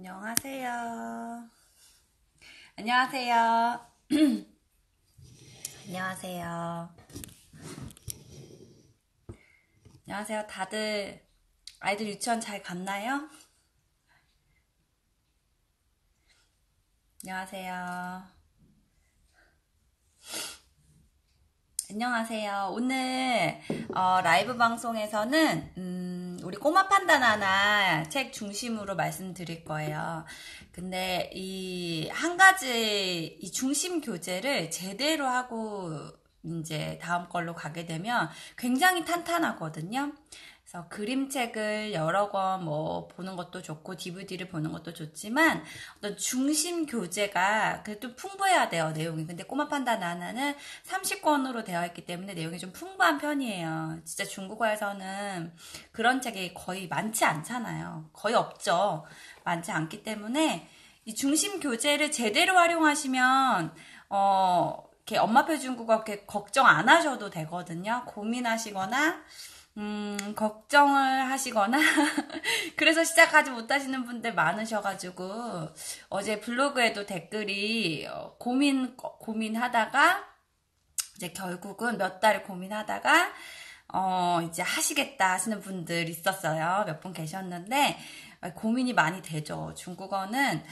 안녕하세요. 안녕하세요. 안녕하세요. 안녕하세요. 다들 아이들 유치원 잘 갔나요? 안녕하세요. 안녕하세요. 오늘 라이브 방송에서는 우리 꼬마 판다 나나 책 중심으로 말씀드릴 거예요. 근데 이 한 가지 이 중심 교재를 제대로 하고 이제 다음 걸로 가게 되면 굉장히 탄탄하거든요. 그래서 그림책을 여러 권 뭐 보는 것도 좋고 DVD를 보는 것도 좋지만 어떤 중심 교재가 그래도 풍부해야 돼요, 내용이. 근데 꼬마 판다 나나는 30권으로 되어 있기 때문에 내용이 좀 풍부한 편이에요. 진짜 중국어에서는 그런 책이 거의 많지 않잖아요. 거의 없죠. 많지 않기 때문에 이 중심 교재를 제대로 활용하시면 이렇게 엄마표 중국어 이렇게 걱정 안 하셔도 되거든요. 고민하시거나 걱정을 하시거나 그래서 시작하지 못하시는 분들 많으셔가지고 어제 블로그에도 댓글이 고민하다가 이제 결국은 몇 달 고민하다가 이제 하시겠다 하시는 분들 있었어요. 몇 분 계셨는데 고민이 많이 되죠. 중국어는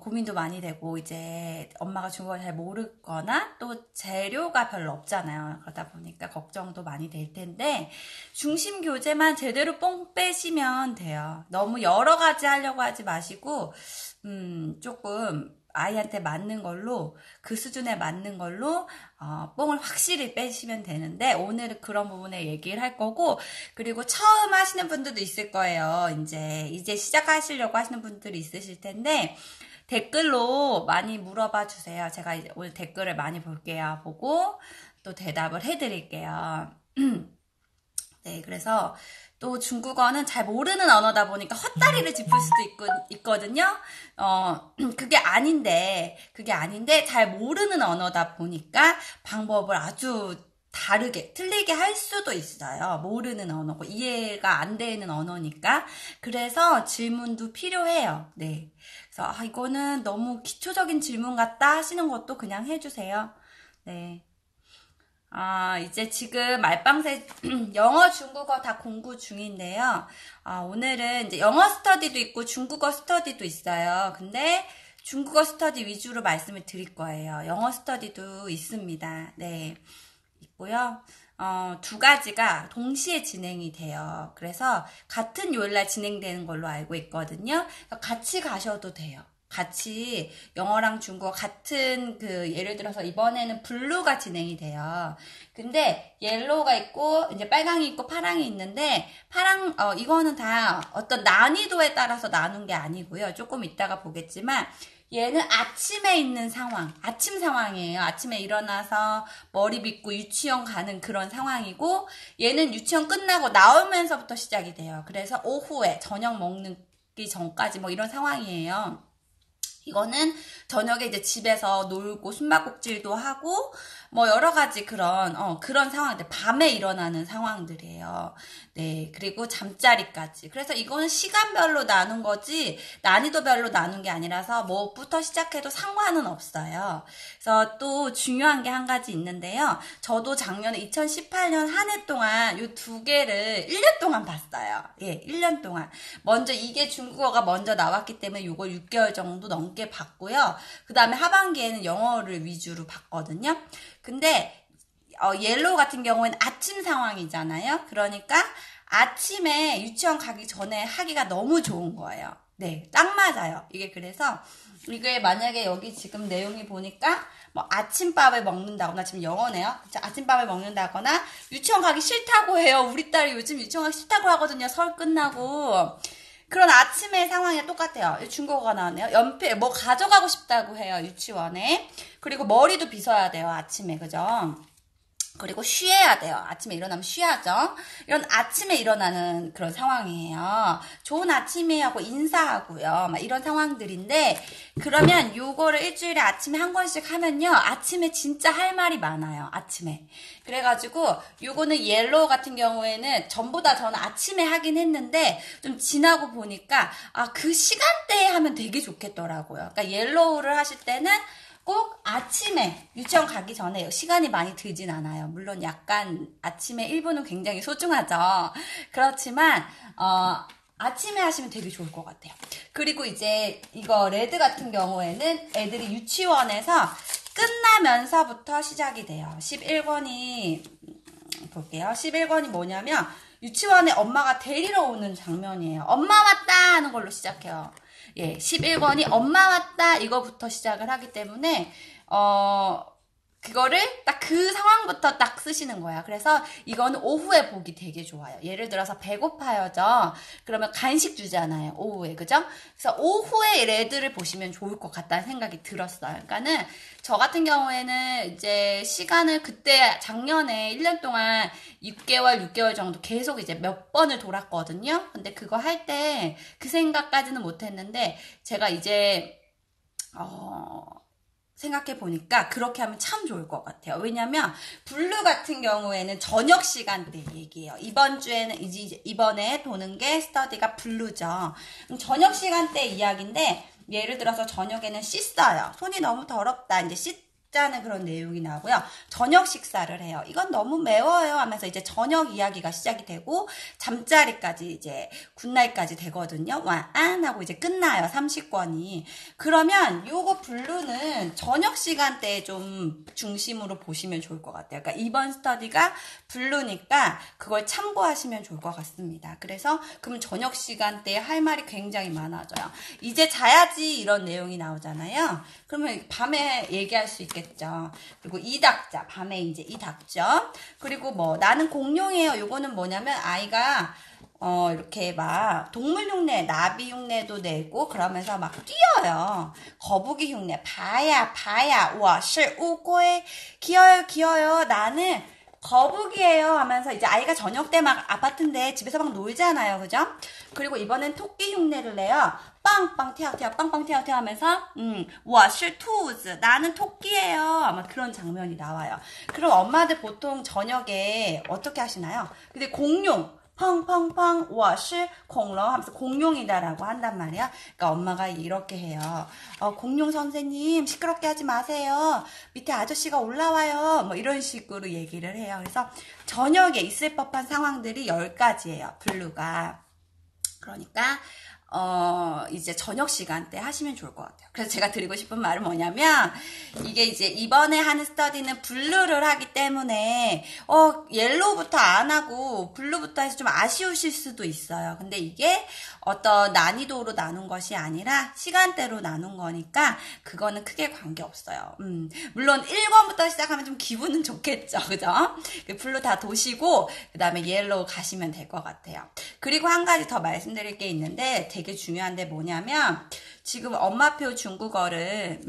고민도 많이 되고 이제 엄마가 중국어를 잘 모르거나 또 재료가 별로 없잖아요. 그러다 보니까 걱정도 많이 될 텐데 중심 교재만 제대로 뽕 빼시면 돼요. 너무 여러 가지 하려고 하지 마시고 조금 아이한테 맞는 걸로 그 수준에 맞는 걸로 뽕을 확실히 빼시면 되는데 오늘은 그런 부분에 얘기를 할 거고 그리고 처음 하시는 분들도 있을 거예요. 이제 시작하시려고 하시는 분들이 있으실 텐데 댓글로 많이 물어봐 주세요. 제가 이제 오늘 댓글을 많이 볼게요. 보고 또 대답을 해드릴게요. 네, 그래서 또 중국어는 잘 모르는 언어다 보니까 헛다리를 짚을 수도 있거든요. 그게 아닌데 잘 모르는 언어다 보니까 방법을 아주 다르게, 틀리게 할 수도 있어요. 모르는 언어고, 이해가 안 되는 언어니까. 그래서 질문도 필요해요. 네. 그래서, 이거는 너무 기초적인 질문 같다 하시는 것도 그냥 해주세요. 네. 이제 지금 알방새 영어, 중국어 다 공부 중인데요. 오늘은 이제 영어 스터디도 있고 중국어 스터디도 있어요. 근데 중국어 스터디 위주로 말씀을 드릴 거예요. 영어 스터디도 있습니다. 네. 있고요. 두 가지가 동시에 진행이 돼요. 그래서 같은 요일날 진행되는 걸로 알고 있거든요. 같이 가셔도 돼요. 같이 영어랑 중국어 같은 예를 들어서 이번에는 블루가 진행이 돼요. 근데 옐로우가 있고 이제 빨강이 있고 파랑이 있는데 이거는 다 어떤 난이도에 따라서 나눈 게 아니고요. 조금 이따가 보겠지만 얘는 아침에 있는 상황, 아침 상황이에요. 아침에 일어나서 머리 빗고 유치원 가는 그런 상황이고 얘는 유치원 끝나고 나오면서부터 시작이 돼요. 그래서 오후에 저녁 먹기 전까지 뭐 이런 상황이에요. 이거는 저녁에 이제 집에서 놀고 숨바꼭질도 하고 뭐 여러 가지 그런 상황들 밤에 일어나는 상황들이에요. 네, 그리고 잠자리까지. 그래서 이거는 시간별로 나눈 거지 난이도별로 나눈 게 아니라서 뭐부터 시작해도 상관은 없어요. 그래서 또 중요한 게 한 가지 있는데요. 저도 작년에 2018년 한 해 동안 이 두 개를 1년 동안 봤어요. 예, 1년 동안. 먼저 이게 중국어가 먼저 나왔기 때문에 이걸 6개월 정도 넘게 봤고요. 그 다음에 하반기에는 영어를 위주로 봤거든요. 근데 옐로우 같은 경우에는 아침 상황이잖아요. 그러니까 아침에 유치원 가기 전에 하기가 너무 좋은 거예요. 네, 딱 맞아요. 이게 만약에 여기 지금 내용이 보니까 뭐 아침밥을 먹는다거나 지금 영어네요. 그쵸? 아침밥을 먹는다거나 유치원 가기 싫다고 해요. 우리 딸이 요즘 유치원 가기 싫다고 하거든요. 설 끝나고. 그런 아침의 상황이 똑같아요. 중국어가 나왔네요. 연필 뭐 가져가고 싶다고 해요. 유치원에. 그리고 머리도 빗어야 돼요. 아침에. 그죠? 그리고 쉬어야 돼요. 아침에 일어나면 쉬어야죠. 이런 아침에 일어나는 그런 상황이에요. 좋은 아침에 하고 인사하고요. 막 이런 상황들인데, 그러면 요거를 일주일에 아침에 한 번씩 하면요. 아침에 진짜 할 말이 많아요. 아침에. 그래가지고 요거는 옐로우 같은 경우에는 전부 다 저는 아침에 하긴 했는데, 좀 지나고 보니까 그 시간대에 하면 되게 좋겠더라고요. 그러니까 옐로우를 하실 때는 꼭 아침에 유치원 가기 전에 시간이 많이 들진 않아요. 물론 약간 아침에 1분은 굉장히 소중하죠. 그렇지만 아침에 하시면 되게 좋을 것 같아요. 그리고 이제 이거 레드 같은 경우에는 애들이 유치원에서 끝나면서부터 시작이 돼요. 11권이 볼게요. 11권이 뭐냐면 유치원에 엄마가 데리러 오는 장면이에요. 엄마 왔다 하는 걸로 시작해요. 예, 11권이 엄마 왔다 이거부터 시작을 하기 때문에 그거를 딱 그 상황부터 딱 쓰시는 거야. 그래서 이거는 오후에 보기 되게 좋아요. 예를 들어서 배고파요죠. 그러면 간식 주잖아요. 오후에. 그죠? 그래서 오후에 레드를 보시면 좋을 것 같다는 생각이 들었어요. 그러니까는 저 같은 경우에는 이제 시간을 그때 작년에 1년 동안 6개월 정도 계속 이제 몇 번을 돌았거든요. 근데 그거 할 때 그 생각까지는 못 했는데 제가 이제 생각해 보니까 그렇게 하면 참 좋을 것 같아요. 왜냐면 블루 같은 경우에는 저녁 시간대 얘기예요. 이번에 도는 게 스터디가 블루죠. 저녁 시간대 이야기인데 예를 들어서 저녁에는 씻어요. 손이 너무 더럽다. 이제 씻자는 그런 내용이 나오고요. 저녁 식사를 해요. 이건 너무 매워요 하면서 이제 저녁 이야기가 시작이 되고 잠자리까지 이제 굿나잇까지 되거든요.晚安 하고 이제 끝나요. 30권이. 그러면 요거 블루는 저녁 시간대에 좀 중심으로 보시면 좋을 것 같아요. 그러니까 이번 스터디가 블루니까 그걸 참고하시면 좋을 것 같습니다. 그래서 그럼 저녁 시간대에 할 말이 굉장히 많아져요. 이제 자야지 이런 내용이 나오잖아요. 그러면 밤에 얘기할 수 있겠죠. 그리고 이 닭자, 밤에 이제 이 닭죠. 그리고 뭐 나는 공룡이에요. 요거는 뭐냐면 아이가 이렇게 막 동물 흉내, 나비 흉내도 내고 그러면서 막 뛰어요. 거북이 흉내, 바야, 우와, 우꼬에 귀여요. 나는 거북이에요 하면서 이제 아이가 저녁 때 막 아파트인데 집에서 막 놀잖아요. 그죠? 그리고 이번엔 토끼 흉내를 내요. 빵빵 빵빵 하면서 와, 是兔子 나는 토끼예요. 아마 그런 장면이 나와요. 그럼 엄마들 보통 저녁에 어떻게 하시나요? 근데 공룡 펑펑펑 我是恐龙 하면서 공룡이다라고 한단 말이야. 그러니까 엄마가 이렇게 해요. 공룡 선생님 시끄럽게 하지 마세요. 밑에 아저씨가 올라와요. 뭐 이런 식으로 얘기를 해요. 그래서 저녁에 있을 법한 상황들이 10가지예요. 블루가. 그러니까 이제 저녁 시간대 하시면 좋을 것 같아요. 그래서 제가 드리고 싶은 말은 뭐냐면, 이게 이제 이번에 하는 스터디는 블루를 하기 때문에, 옐로우부터 안 하고, 블루부터 해서 좀 아쉬우실 수도 있어요. 근데 이게 어떤 난이도로 나눈 것이 아니라, 시간대로 나눈 거니까, 그거는 크게 관계없어요. 물론 1권부터 시작하면 좀 기분은 좋겠죠. 그죠? 블루 다 도시고, 그 다음에 옐로우 가시면 될 것 같아요. 그리고 한 가지 더 말씀드릴 게 있는데, 되게 중요한데 뭐냐면 지금 엄마표 중국어를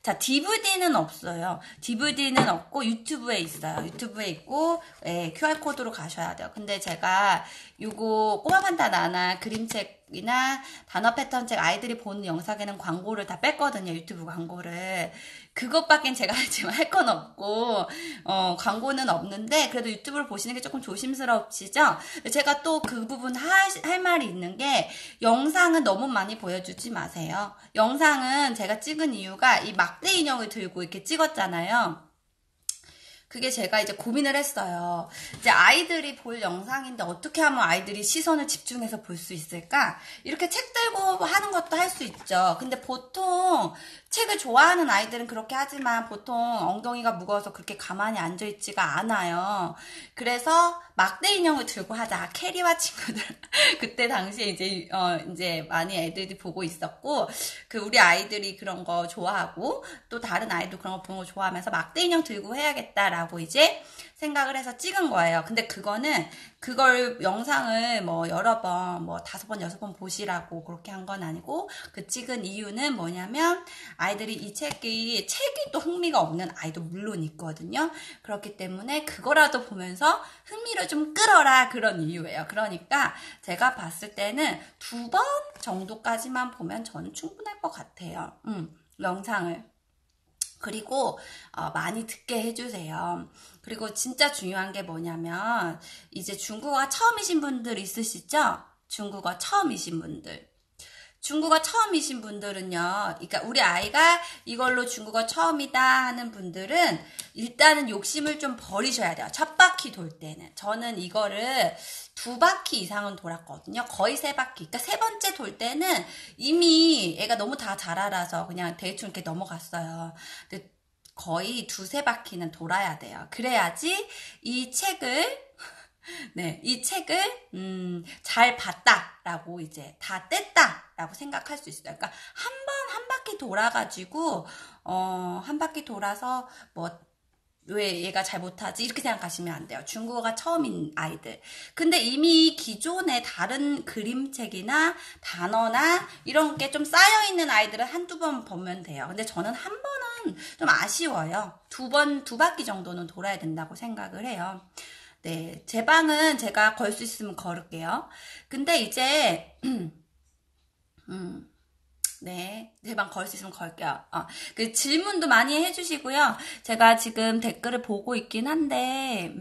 자, DVD는 없어요. DVD는 없고 유튜브에 있어요. 유튜브에 있고 QR코드로 가셔야 돼요. 근데 제가 요거 꼬마 판다 나나 그림책이나 단어 패턴책 아이들이 보는 영상에는 광고를 다 뺐거든요. 유튜브 광고를. 그것밖엔 제가 지금 할 건 없고 광고는 없는데 그래도 유튜브를 보시는 게 조금 조심스럽시죠? 제가 또 그 부분 할 말이 있는 게 영상은 너무 많이 보여주지 마세요. 영상은 제가 찍은 이유가 이 막대 인형을 들고 이렇게 찍었잖아요. 그게 제가 이제 고민을 했어요. 이제 아이들이 볼 영상인데 어떻게 하면 아이들이 시선을 집중해서 볼 수 있을까? 이렇게 책 들고 하는 것도 할 수 있죠. 근데 보통 책을 좋아하는 아이들은 그렇게 하지만 보통 엉덩이가 무거워서 그렇게 가만히 앉아있지가 않아요. 그래서 막대 인형을 들고 하자. 캐리와 친구들. 그때 당시에 이제 많이 애들이 보고 있었고, 우리 아이들이 그런 거 좋아하고, 또 다른 아이도 그런 거 보는 거 좋아하면서 막대 인형 들고 해야겠다라고 라고 이제 생각을 해서 찍은 거예요. 근데 그걸 영상을 뭐 여러 번, 뭐 5번, 6번 보시라고 그렇게 한 건 아니고, 그 찍은 이유는 뭐냐면, 아이들이 책이 또 흥미가 없는 아이도 물론 있거든요. 그렇기 때문에 그거라도 보면서 흥미를 좀 끌어라, 그런 이유예요. 그러니까 제가 봤을 때는 2번 정도까지만 보면 저는 충분할 것 같아요. 영상을. 그리고 많이 듣게 해주세요. 그리고 진짜 중요한 게 뭐냐면 이제 중국어가 처음이신 분들 있으시죠? 중국어 처음이신 분들은요, 그러니까 우리 아이가 이걸로 중국어 처음이다 하는 분들은 일단은 욕심을 좀 버리셔야 돼요. 첫 바퀴 돌 때는. 저는 이거를 2바퀴 이상은 돌았거든요. 거의 3바퀴. 그러니까 3번째 돌 때는 이미 애가 너무 다 잘 알아서 그냥 대충 이렇게 넘어갔어요. 근데 거의 2-3바퀴는 돌아야 돼요. 그래야지 이 책을 잘 봤다라고 이제 다 뗐다라고 생각할 수 있어요. 그러니까 한 바퀴 돌아가지고, 한 바퀴 돌아서 왜 얘가 잘 못하지? 이렇게 생각하시면 안 돼요. 중국어가 처음인 아이들. 근데 이미 기존의 다른 그림책이나 단어나 이런 게 좀 쌓여있는 아이들은 1-2번 보면 돼요. 근데 저는 한 번은 좀 아쉬워요. 2바퀴 정도는 돌아야 된다고 생각을 해요. 네, 제 방은 제가 걸 수 있으면 걸을게요. 근데 이제, 네, 제 방 걸 수 있으면 걸게요. 그 질문도 많이 해주시고요. 제가 지금 댓글을 보고 있긴 한데,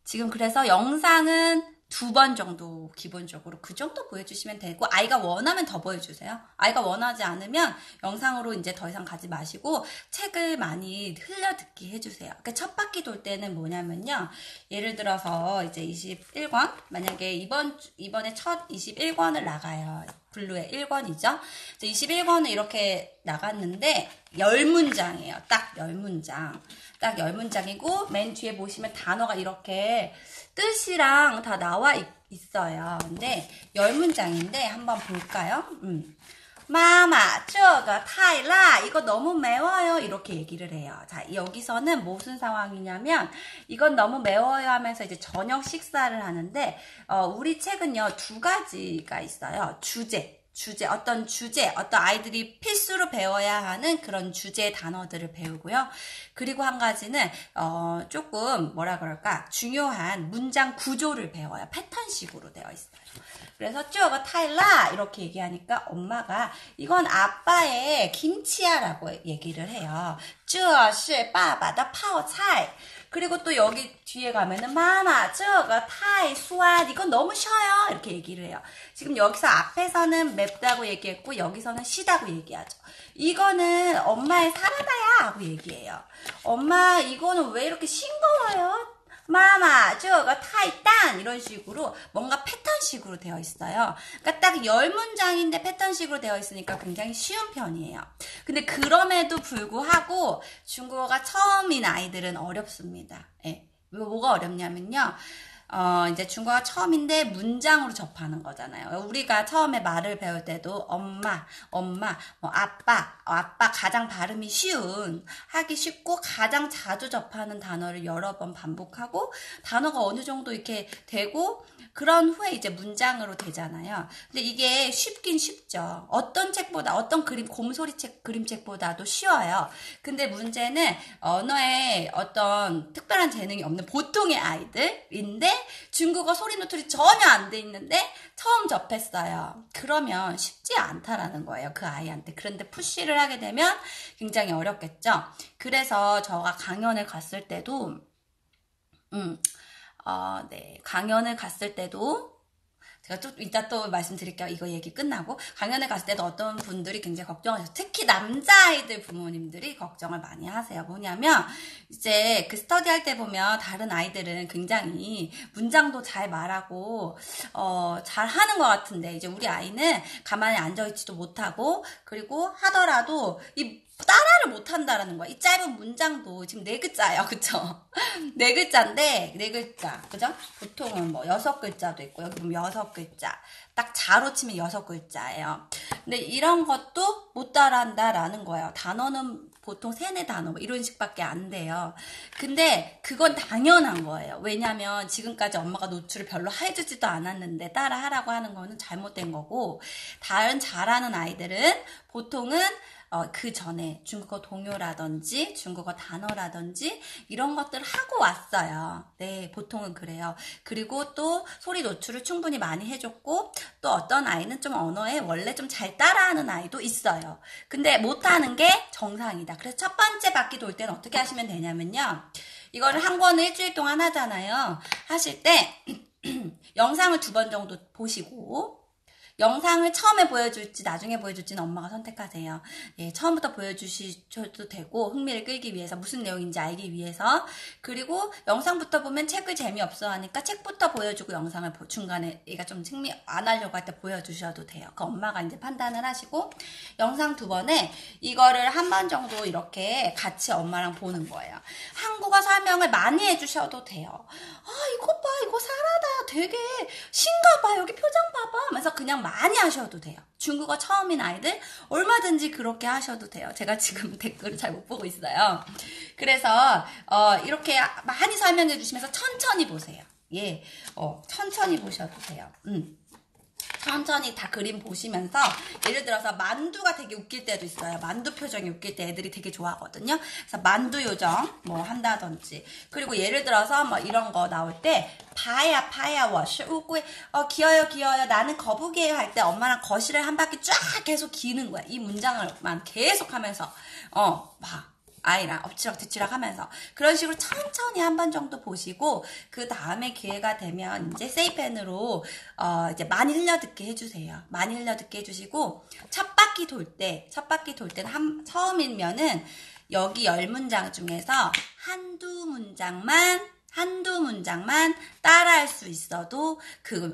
지금 그래서 영상은 2번 정도 기본적으로 그 정도 보여주시면 되고, 아이가 원하면 더 보여주세요. 아이가 원하지 않으면 영상으로 이제 더 이상 가지 마시고 책을 많이 흘려듣기 해주세요. 그러니까 첫 바퀴 돌 때는 뭐냐면요, 예를 들어서 이제 21권, 만약에 이번에 첫 21권을 나가요. 블루의 1권이죠. 21권은 이렇게 나갔는데 10문장이에요. 딱 10문장. 딱 10문장이고 맨 뒤에 보시면 단어가 이렇게 뜻이랑 다 나와 있어요. 근데 10문장인데 한번 볼까요? 마마, 这个太辣, 이거 너무 매워요. 이렇게 얘기를 해요. 자, 여기서는 무슨 상황이냐면 이건 너무 매워요 하면서 이제 저녁 식사를 하는데 우리 책은요 2가지가 있어요. 어떤 아이들이 필수로 배워야 하는 그런 주제 단어들을 배우고요. 그리고 한 가지는, 조금, 중요한 문장 구조를 배워요. 패턴식으로 되어 있어요. 그래서 쭈어가 타일라 이렇게 얘기하니까 엄마가 이건 아빠의 김치야라고 얘기를 해요. 쭈어시 빠바다 파오차이. 그리고 또 여기 뒤에 가면은 마마 저거 타이 수완 이건 너무 쉬어요 이렇게 얘기를 해요. 지금 여기서 앞에서는 맵다고 얘기했고 여기서는 시다고 얘기하죠. 이거는 엄마의 사라다야 하고 얘기해요. 엄마 이거는 왜 이렇게 싱거워요? 마마 저거 타이딴 이런 식으로 뭔가 패턴식으로 되어 있어요. 그러니까 딱 10문장인데 패턴식으로 되어 있으니까 굉장히 쉬운 편이에요. 근데 그럼에도 불구하고 중국어가 처음인 아이들은 어렵습니다. 예. 뭐가 어렵냐면요. 이제 중국어가 처음인데 문장으로 접하는 거잖아요. 우리가 처음에 말을 배울 때도 엄마, 뭐 아빠 가장 발음이 쉬운, 하기 쉽고 가장 자주 접하는 단어를 여러 번 반복하고 단어가 어느 정도 이렇게 되고 그런 후에 이제 문장으로 되잖아요. 근데 이게 쉽긴 쉽죠. 어떤 곰소리책 그림책보다도 쉬워요. 근데 문제는 언어에 어떤 특별한 재능이 없는 보통의 아이들인데 중국어 소리노출이 전혀 안 돼 있는데 처음 접했어요. 그러면 쉽지 않다라는 거예요. 그 아이한테. 그런데 푸시를 하게 되면 굉장히 어렵겠죠. 그래서 제가 강연을 갔을 때도 강연을 갔을 때도 제가 좀 이따 또 말씀드릴게요. 이거 얘기 끝나고. 강연을 갔을 때도 어떤 분들이 굉장히 걱정하셨어요. 특히 남자아이들 부모님들이 걱정을 많이 하세요. 뭐냐면 이제 그 스터디 할 때 보면 다른 아이들은 굉장히 문장도 잘 말하고 잘 하는 것 같은데 이제 우리 아이는 가만히 앉아있지도 못하고 그리고 하더라도 따라를 못한다라는 거야. 이 짧은 문장도 지금 4글자예요. 그쵸? 4글자인데, 4글자. 그죠? 보통은 뭐 6글자도 있고, 여기 보면 6글자. 딱 자로 치면 6글자예요. 근데 이런 것도 못 따라한다라는 거예요. 단어는 보통 3, 4단어 이런 식밖에 안 돼요. 근데 그건 당연한 거예요. 왜냐면 지금까지 엄마가 노출을 별로 해주지도 않았는데 따라하라고 하는 거는 잘못된 거고, 다른 잘하는 아이들은 보통은 그 전에 중국어 동요라든지 중국어 단어라든지 이런 것들을 하고 왔어요. 네, 보통은 그래요. 그리고 또 소리 노출을 충분히 많이 해줬고, 또 어떤 아이는 좀 언어에 원래 좀 잘 따라하는 아이도 있어요. 근데 못하는 게 정상이다. 그래서 첫 번째 바퀴 돌 때는 어떻게 하시면 되냐면요. 이거를 한 권을 일주일 동안 하잖아요. 하실 때 영상을 2번 정도 보시고, 영상을 처음에 보여줄지 나중에 보여줄지는 엄마가 선택하세요. 예, 처음부터 보여주셔도 되고, 흥미를 끌기 위해서, 무슨 내용인지 알기 위해서. 그리고 영상부터 보면 책을 재미없어 하니까 책부터 보여주고 영상을 중간에 얘가 좀 흥미 안 하려고 할 때 보여주셔도 돼요. 그 엄마가 이제 판단을 하시고, 영상 2번에 이거를 한 번 정도 이렇게 같이 엄마랑 보는 거예요. 한국어 설명을 많이 해주셔도 돼요. 아, 이거 봐, 이거 사라다. 되게 신가 봐. 여기 표정 봐봐. 하면서 그냥 많이 하셔도 돼요. 중국어 처음인 아이들 얼마든지 그렇게 하셔도 돼요. 제가 지금 댓글을 잘 못 보고 있어요. 그래서 이렇게 많이 설명해 주시면서 천천히 보세요. 예, 천천히 보셔도 돼요. 천천히 다 그림 보시면서, 예를 들어서 만두가 되게 웃길 때도 있어요. 만두 표정이 웃길 때 애들이 되게 좋아하거든요. 그래서 만두 요정 뭐 한다든지, 그리고 예를 들어서 뭐 이런 거 나올 때 파야 워시 우구에 기어요 나는 거북이에요 할 때 엄마랑 거실을 한 바퀴 쫙 계속 기는 거야. 이 문장을만 계속 하면서 막 아이랑 엎치락뒤치락 하면서 그런 식으로 천천히 한 번 정도 보시고, 그 다음에 기회가 되면 이제 세이펜으로 이제 많이 흘려듣게 해주세요. 많이 흘려듣게 해주시고, 첫 바퀴 돌 때는 처음이면은 여기 10문장 중에서 한두 문장만 따라할 수 있어도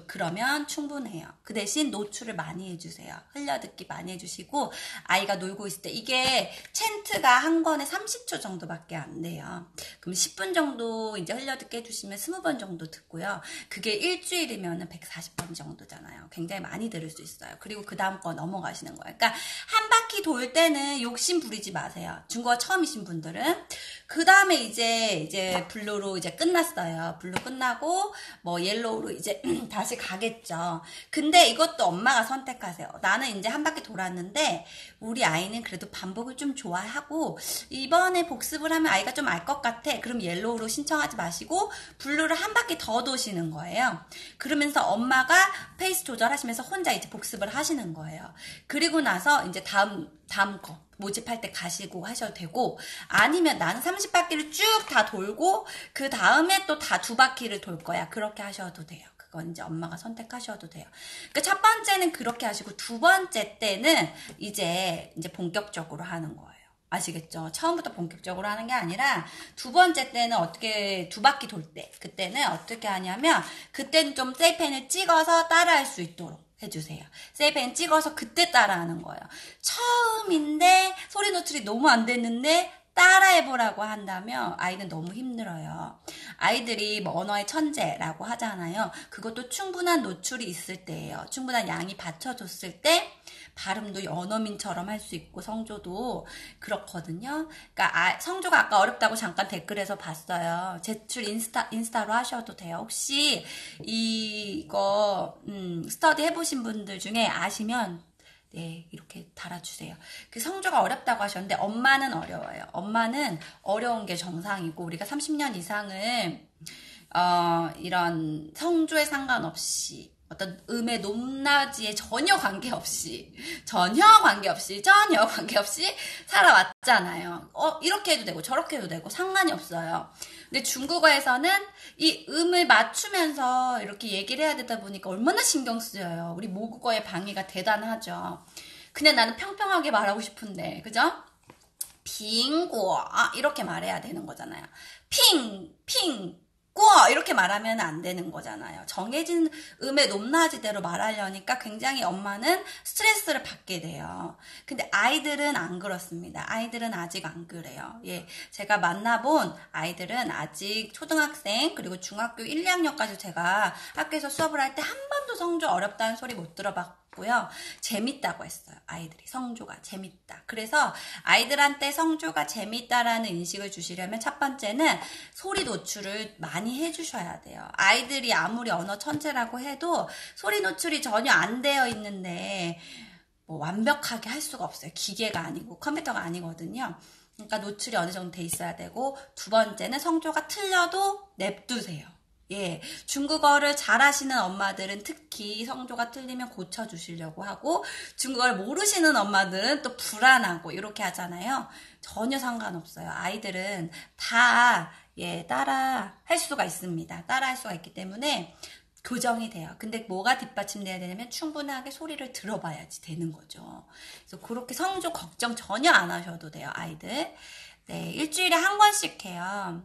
그러면 충분해요. 그 대신 노출을 많이 해주세요. 흘려듣기 많이 해주시고, 아이가 놀고 있을 때, 이게 챈트가 한 권에 30초 정도밖에 안 돼요. 그럼 10분 정도 이제 흘려듣기 해주시면 20번 정도 듣고요. 그게 일주일이면 140번 정도잖아요. 굉장히 많이 들을 수 있어요. 그리고 그 다음 거 넘어가시는 거예요. 그러니까 한 바퀴 돌 때는 욕심 부리지 마세요. 중국어 처음이신 분들은. 그 다음에 이제 블루로 이제 끝났어요. 블루 끝나고 뭐 옐로우로 이제 다시 가겠죠. 근데 이것도 엄마가 선택하세요. 나는 이제 한 바퀴 돌았는데 우리 아이는 그래도 반복을 좀 좋아하고 이번에 복습을 하면 아이가 좀 알 것 같아. 그럼 옐로우로 신청하지 마시고 블루를 한 바퀴 더 도시는 거예요. 그러면서 엄마가 페이스 조절하시면서 혼자 이제 복습을 하시는 거예요. 그리고 나서 이제 다음 거 모집할 때 가시고 하셔도 되고, 아니면 나는 30바퀴를 쭉 다 돌고 그 다음에 또 다 2바퀴를 돌 거야. 그렇게 하셔도 돼요. 그건 이제 엄마가 선택하셔도 돼요. 그러니까 첫 번째는 그렇게 하시고, 두 번째 때는 이제 본격적으로 하는 거예요. 아시겠죠? 처음부터 본격적으로 하는 게 아니라 두 번째 때는 어떻게 2바퀴 돌 때, 그때는 어떻게 하냐면 그때는 좀 세이펜을 찍어서 따라할 수 있도록 해주세요. 세이펜 찍어서 그때 따라하는 거예요. 처음인데 소리 노출이 너무 안 됐는데 따라해보라고 한다면 아이는 너무 힘들어요. 아이들이 뭐 언어의 천재라고 하잖아요. 그것도 충분한 노출이 있을 때예요. 충분한 양이 받쳐줬을 때 발음도 연어민처럼 할 수 있고 성조도 그렇거든요. 그러니까 성조가 아까 어렵다고 잠깐 댓글에서 봤어요. 제출 인스타로 하셔도 돼요. 혹시 이거 스터디 해보신 분들 중에 아시면 네, 이렇게 달아주세요. 그 성조가 어렵다고 하셨는데 엄마는 어려워요. 엄마는 어려운 게 정상이고, 우리가 30년 이상을 이런 성조에 상관없이 어떤 음의 높낮이에 전혀 관계없이 살아왔잖아요. 이렇게 해도 되고 저렇게 해도 되고 상관이 없어요. 근데 중국어에서는 이 음을 맞추면서 이렇게 얘기를 해야 되다 보니까 얼마나 신경 쓰여요. 우리 모국어의 방해가 대단하죠. 그냥 나는 평평하게 말하고 싶은데, 그죠? 빙고 이렇게 말해야 되는 거잖아요. 핑 꾸어 이렇게 말하면 안 되는 거잖아요. 정해진 음의 높낮이대로 말하려니까 굉장히 엄마는 스트레스를 받게 돼요. 근데 아이들은 안 그렇습니다. 아이들은 아직 안 그래요. 예, 제가 만나본 아이들은 아직 초등학생 그리고 중학교 1, 2학년까지 제가 학교에서 수업을 할 때 한 번도 성조 어렵다는 소리 못 들어봤고요. 재밌다고 했어요. 아이들이 성조가 재밌다. 그래서 아이들한테 성조가 재밌다라는 인식을 주시려면 첫 번째는 소리 노출을 많이 해주셔야 돼요. 아이들이 아무리 언어 천재라고 해도 소리 노출이 전혀 안 되어 있는데 뭐 완벽하게 할 수가 없어요. 기계가 아니고 컴퓨터가 아니거든요. 그러니까 노출이 어느 정도 돼 있어야 되고, 두 번째는 성조가 틀려도 냅두세요. 예, 중국어를 잘하시는 엄마들은 특히 성조가 틀리면 고쳐주시려고 하고, 중국어를 모르시는 엄마들은 또 불안하고 이렇게 하잖아요. 전혀 상관없어요. 아이들은 다 따라 할 수가 있습니다. 따라 할 수가 있기 때문에 교정이 돼요. 근데 뭐가 뒷받침돼야 되냐면 충분하게 소리를 들어봐야지 되는 거죠. 그래서 그렇게 성조 걱정 전혀 안 하셔도 돼요, 아이들. 네, 일주일에 한 권씩 해요.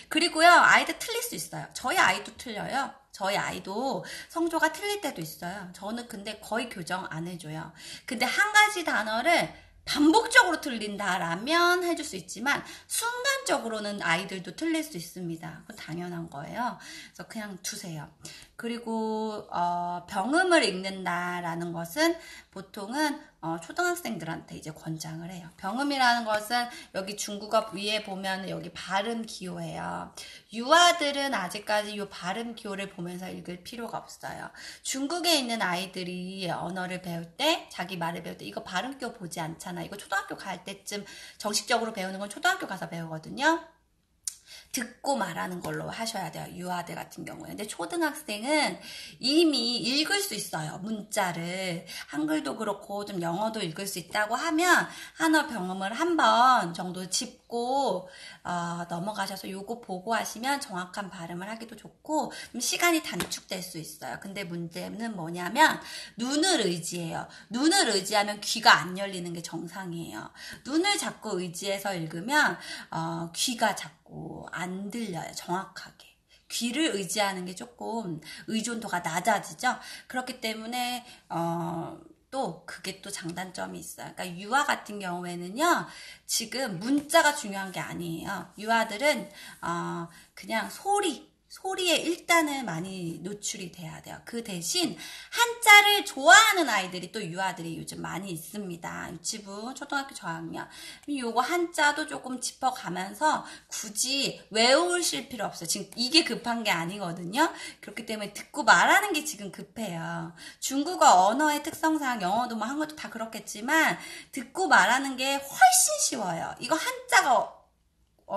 그리고요, 아이들 틀릴 수 있어요. 저희 아이도 틀려요. 저희 아이도 성조가 틀릴 때도 있어요. 저는 근데 거의 교정 안 해줘요. 근데 한 가지 단어를 반복적으로 틀린다라면 해줄 수 있지만 순간적으로는 아이들도 틀릴 수 있습니다. 그건 당연한 거예요. 그래서 그냥 두세요. 그리고 병음을 읽는다라는 것은 보통은 초등학생들한테 이제 권장을 해요. 병음이라는 것은 여기 중국어 위에 보면 여기 발음 기호예요. 유아들은 아직까지 이 발음 기호를 보면서 읽을 필요가 없어요. 중국에 있는 아이들이 언어를 배울 때, 자기 말을 배울 때 이거 발음 기호 보지 않잖아. 이거 초등학교 갈 때쯤 정식적으로 배우는 건 초등학교 가서 배우거든요. 듣고 말하는 걸로 하셔야 돼요. 유아들 같은 경우에. 근데 초등학생은 이미 읽을 수 있어요. 문자를. 한글도 그렇고 좀 영어도 읽을 수 있다고 하면 한어 병음을 한 번 정도 짚고 넘어가셔서 요거 보고 하시면 정확한 발음을 하기도 좋고 좀 시간이 단축될 수 있어요. 근데 문제는 뭐냐면 눈을 의지해요. 눈을 의지하면 귀가 안 열리는 게 정상이에요. 눈을 자꾸 의지해서 읽으면 귀가 자꾸 안 들려요. 정확하게. 귀를 의지하는 게 조금 의존도가 낮아지죠. 그렇기 때문에 또 그게 또 장단점이 있어요. 그러니까 유아 같은 경우에는요, 지금 문자가 중요한 게 아니에요. 유아들은 그냥 소리에 일단은 많이 노출이 돼야 돼요. 그 대신 한자를 좋아하는 아이들이 또 유아들이 요즘 많이 있습니다. 유치부, 초등학교 저학년. 요거 한자도 조금 짚어가면서 굳이 외우실 필요 없어요. 지금 이게 급한 게 아니거든요. 그렇기 때문에 듣고 말하는 게 지금 급해요. 중국어 언어의 특성상 영어도 뭐 한국도 다 그렇겠지만 듣고 말하는 게 훨씬 쉬워요. 이거 한자가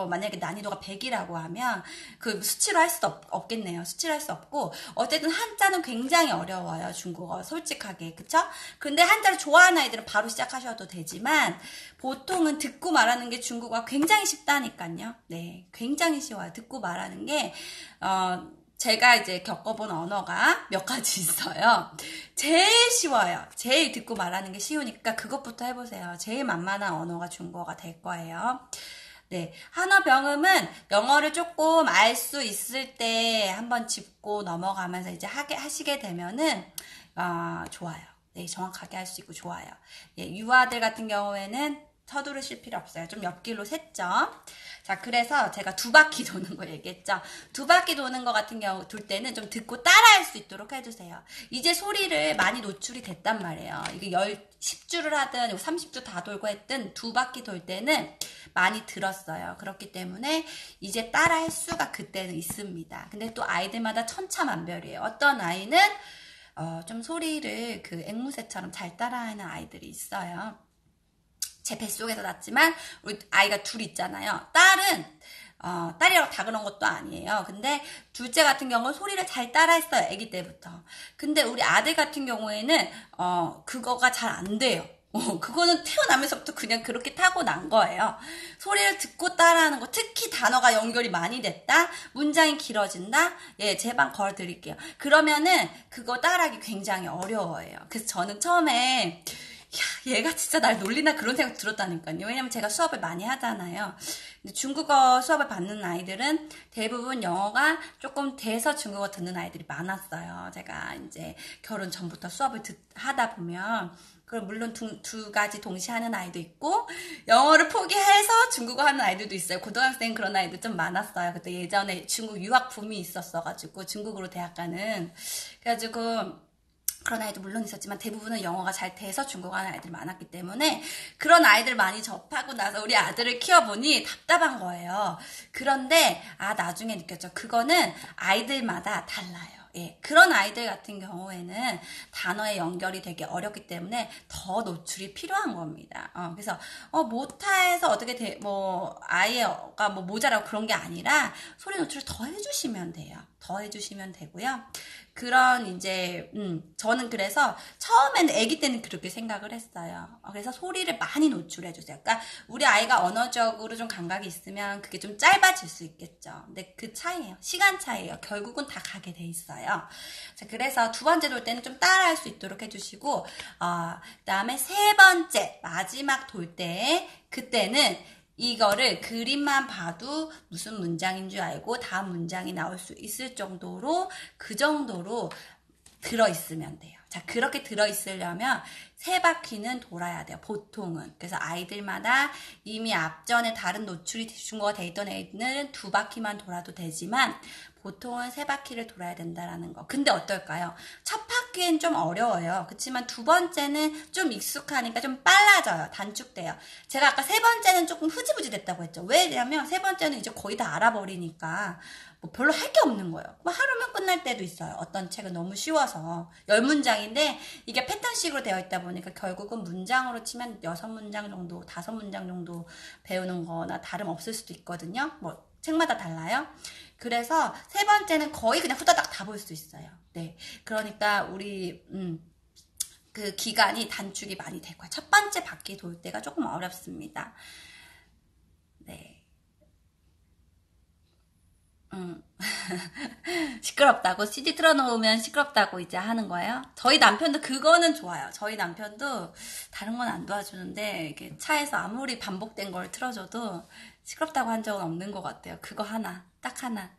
만약에 난이도가 100이라고 하면 그 수치로 할 수도 없겠네요. 수치로 할 수 없고 어쨌든 한자는 굉장히 어려워요. 중국어 솔직하게. 그쵸? 근데 한자를 좋아하는 아이들은 바로 시작하셔도 되지만 보통은 듣고 말하는 게 중국어가 굉장히 쉽다니까요. 네, 굉장히 쉬워요. 듣고 말하는 게 제가 이제 겪어본 언어가 몇 가지 있어요. 제일 쉬워요. 제일 듣고 말하는 게 쉬우니까 그것부터 해보세요. 제일 만만한 언어가 중국어가 될 거예요. 네, 한어 병음은 영어를 조금 알 수 있을 때 한번 짚고 넘어가면서 이제 하시게 되면은 좋아요. 네, 정확하게 할 수 있고 좋아요. 예, 유아들 같은 경우에는 서두르실 필요 없어요. 좀 옆길로 샜죠. 자, 그래서 제가 2바퀴 도는 거 얘기했죠. 2바퀴 도는 거 같은 경우 돌 때는 좀 듣고 따라할 수 있도록 해주세요. 이제 소리를 많이 노출이 됐단 말이에요. 이게 10주를 하든 30주 다 돌고 했든 2바퀴 돌 때는 많이 들었어요. 그렇기 때문에 이제 따라할 수가 그때는 있습니다. 근데 또 아이들마다 천차만별이에요. 어떤 아이는 좀 소리를 그 앵무새처럼 잘 따라하는 아이들이 있어요. 제 뱃속에서 낳았지만 우리 아이가 둘 있잖아요. 딸이라고 다 그런 것도 아니에요. 근데 둘째 같은 경우는 소리를 잘 따라했어요. 아기 때부터. 근데 우리 아들 같은 경우에는 그거가 잘 안 돼요. 그거는 태어나면서부터 그냥 그렇게 타고난 거예요. 소리를 듣고 따라하는 거, 특히 단어가 연결이 많이 됐다, 문장이 길어진다, 예, 제 방 걸어드릴게요. 그러면은 그거 따라하기 굉장히 어려워요. 그래서 저는 처음에 야, 얘가 진짜 날 놀리나 그런 생각 들었다니까요. 왜냐면 제가 수업을 많이 하잖아요. 근데 중국어 수업을 받는 아이들은 대부분 영어가 조금 돼서 중국어 듣는 아이들이 많았어요. 제가 이제 결혼 전부터 수업을 하다 보면 그럼 물론 두 가지 동시에 하는 아이도 있고 영어를 포기해서 중국어 하는 아이들도 있어요. 고등학생 그런 아이들 좀 많았어요. 그때 예전에 중국 유학 붐이 있었어가지고 중국으로 대학 가는 그래가지고 그런 아이도 물론 있었지만 대부분은 영어가 잘 돼서 중국어 하는 아이들이 많았기 때문에 그런 아이들 많이 접하고 나서 우리 아들을 키워보니 답답한 거예요. 그런데 나중에 느꼈죠. 그거는 아이들마다 달라요. 예, 그런 아이들 같은 경우에는 단어의 연결이 되게 어렵기 때문에 더 노출이 필요한 겁니다. 그래서 못해서 어떻게 아이가 모자라고 그런 게 아니라 소리 노출을 더 해주시면 돼요. 더 해주시면 되고요. 그런 이제 저는 그래서 처음에는 아기 때는 그렇게 생각을 했어요. 그래서 소리를 많이 노출해 주세요. 그러니까 우리 아이가 언어적으로 좀 감각이 있으면 그게 좀 짧아질 수 있겠죠. 근데 그 차이예요. 시간 차이예요. 결국은 다 가게 돼 있어요. 자, 그래서 두 번째 돌 때는 좀 따라할 수 있도록 해주시고 그다음에 세 번째 마지막 돌 때 그때는 이거를 그림만 봐도 무슨 문장인 줄 알고 다음 문장이 나올 수 있을 정도로 그 정도로 들어있으면 돼요. 자, 그렇게 들어있으려면 세 바퀴는 돌아야 돼요. 보통은. 그래서 아이들마다 이미 앞전에 다른 노출이 중국어가 돼 있던 애들은 두 바퀴만 돌아도 되지만 보통은 세 바퀴를 돌아야 된다라는 거. 근데 어떨까요? 첫 바퀴는 좀 어려워요. 그렇지만 두 번째는 좀 익숙하니까 좀 빨라져요. 단축돼요. 제가 아까 세 번째는 조금 흐지부지 됐다고 했죠. 왜냐면 세 번째는 이제 거의 다 알아버리니까 별로 할 게 없는 거예요. 하루면 끝날 때도 있어요. 어떤 책은 너무 쉬워서 10문장인데 이게 패턴식으로 되어 있다 보니까 결국은 문장으로 치면 6문장 정도, 5문장 정도 배우는 거나 다름없을 수도 있거든요. 책마다 달라요. 그래서 세 번째는 거의 그냥 후다닥 다 볼 수 있어요. 네. 그러니까 우리 그 기간이 단축이 많이 될 거예요. 첫 번째 바퀴 돌 때가 조금 어렵습니다. 네. 시끄럽다고 CD 틀어놓으면 시끄럽다고 이제 하는 거예요. 저희 남편도 그거는 좋아요. 저희 남편도 다른 건 안 도와주는데 이렇게 차에서 아무리 반복된 걸 틀어줘도 시끄럽다고 한 적은 없는 것 같아요. 그거 하나, 딱 하나.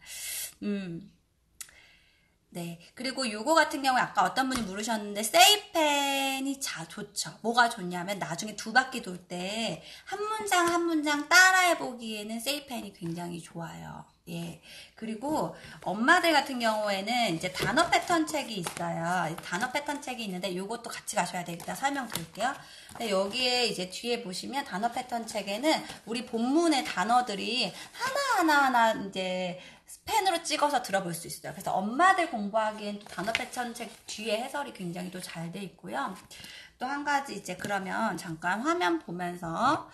네. 그리고 요거 같은 경우에 아까 어떤 분이 물으셨는데 세이펜이 좋죠. 뭐가 좋냐면 나중에 두 바퀴 돌 때 한 문장 한 문장 따라해 보기에는 세이펜이 굉장히 좋아요. 예. 그리고 엄마들 같은 경우에는 이제 단어 패턴 책이 있어요. 단어 패턴 책이 있는데 요것도 같이 가셔야 되겠다. 설명드릴게요. 근데 여기에 이제 뒤에 보시면 단어 패턴 책에는 우리 본문의 단어들이 하나하나 이제 펜으로 찍어서 들어볼 수 있어요. 그래서 엄마들 공부하기엔 또 단어 패턴 책 뒤에 해설이 굉장히 또 잘 돼 있고요. 또 한 가지 이제 그러면 잠깐 화면 보면서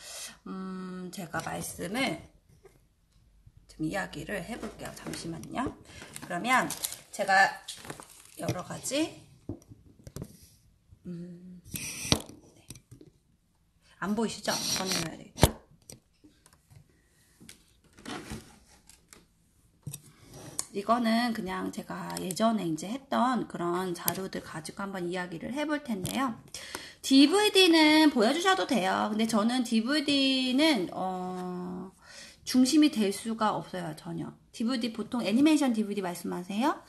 제가 말씀을 좀 이야기를 해볼게요. 잠시만요. 그러면 제가 여러 가지 네. 안 보이시죠? 전해놔야 되겠다. 이거는 그냥 제가 예전에 이제 했던 그런 자료들 가지고 한번 이야기를 해볼 텐데요. DVD는 보여주셔도 돼요. 근데 저는 DVD는 중심이 될 수가 없어요. 전혀. DVD 보통 애니메이션 DVD 말씀하세요?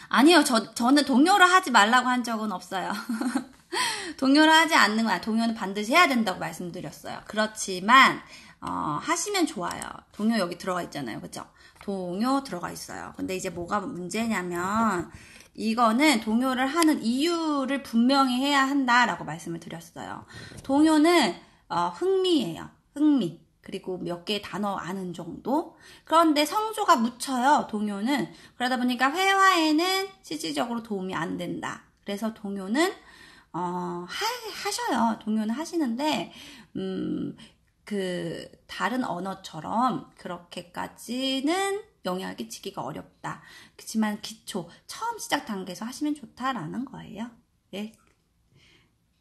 아니요. 저는 동요를 하지 말라고 한 적은 없어요. 동요를 하지 않는 거야. 동요는 반드시 해야 된다고 말씀드렸어요. 그렇지만 하시면 좋아요. 동요 여기 들어가 있잖아요. 그죠? 동요 들어가 있어요. 근데 이제 뭐가 문제냐면 이거는 동요를 하는 이유를 분명히 해야 한다라고 말씀을 드렸어요. 동요는 흥미예요. 흥미. 그리고 몇 개의 단어 아는 정도. 그런데 성조가 묻혀요. 동요는. 그러다 보니까 회화에는 실질적으로 도움이 안 된다. 그래서 동요는 하셔요. 동요는 하시는데 그 다른 언어처럼 그렇게까지는 영향을 끼치기가 어렵다. 그렇지만 기초 처음 시작 단계에서 하시면 좋다라는 거예요. 네.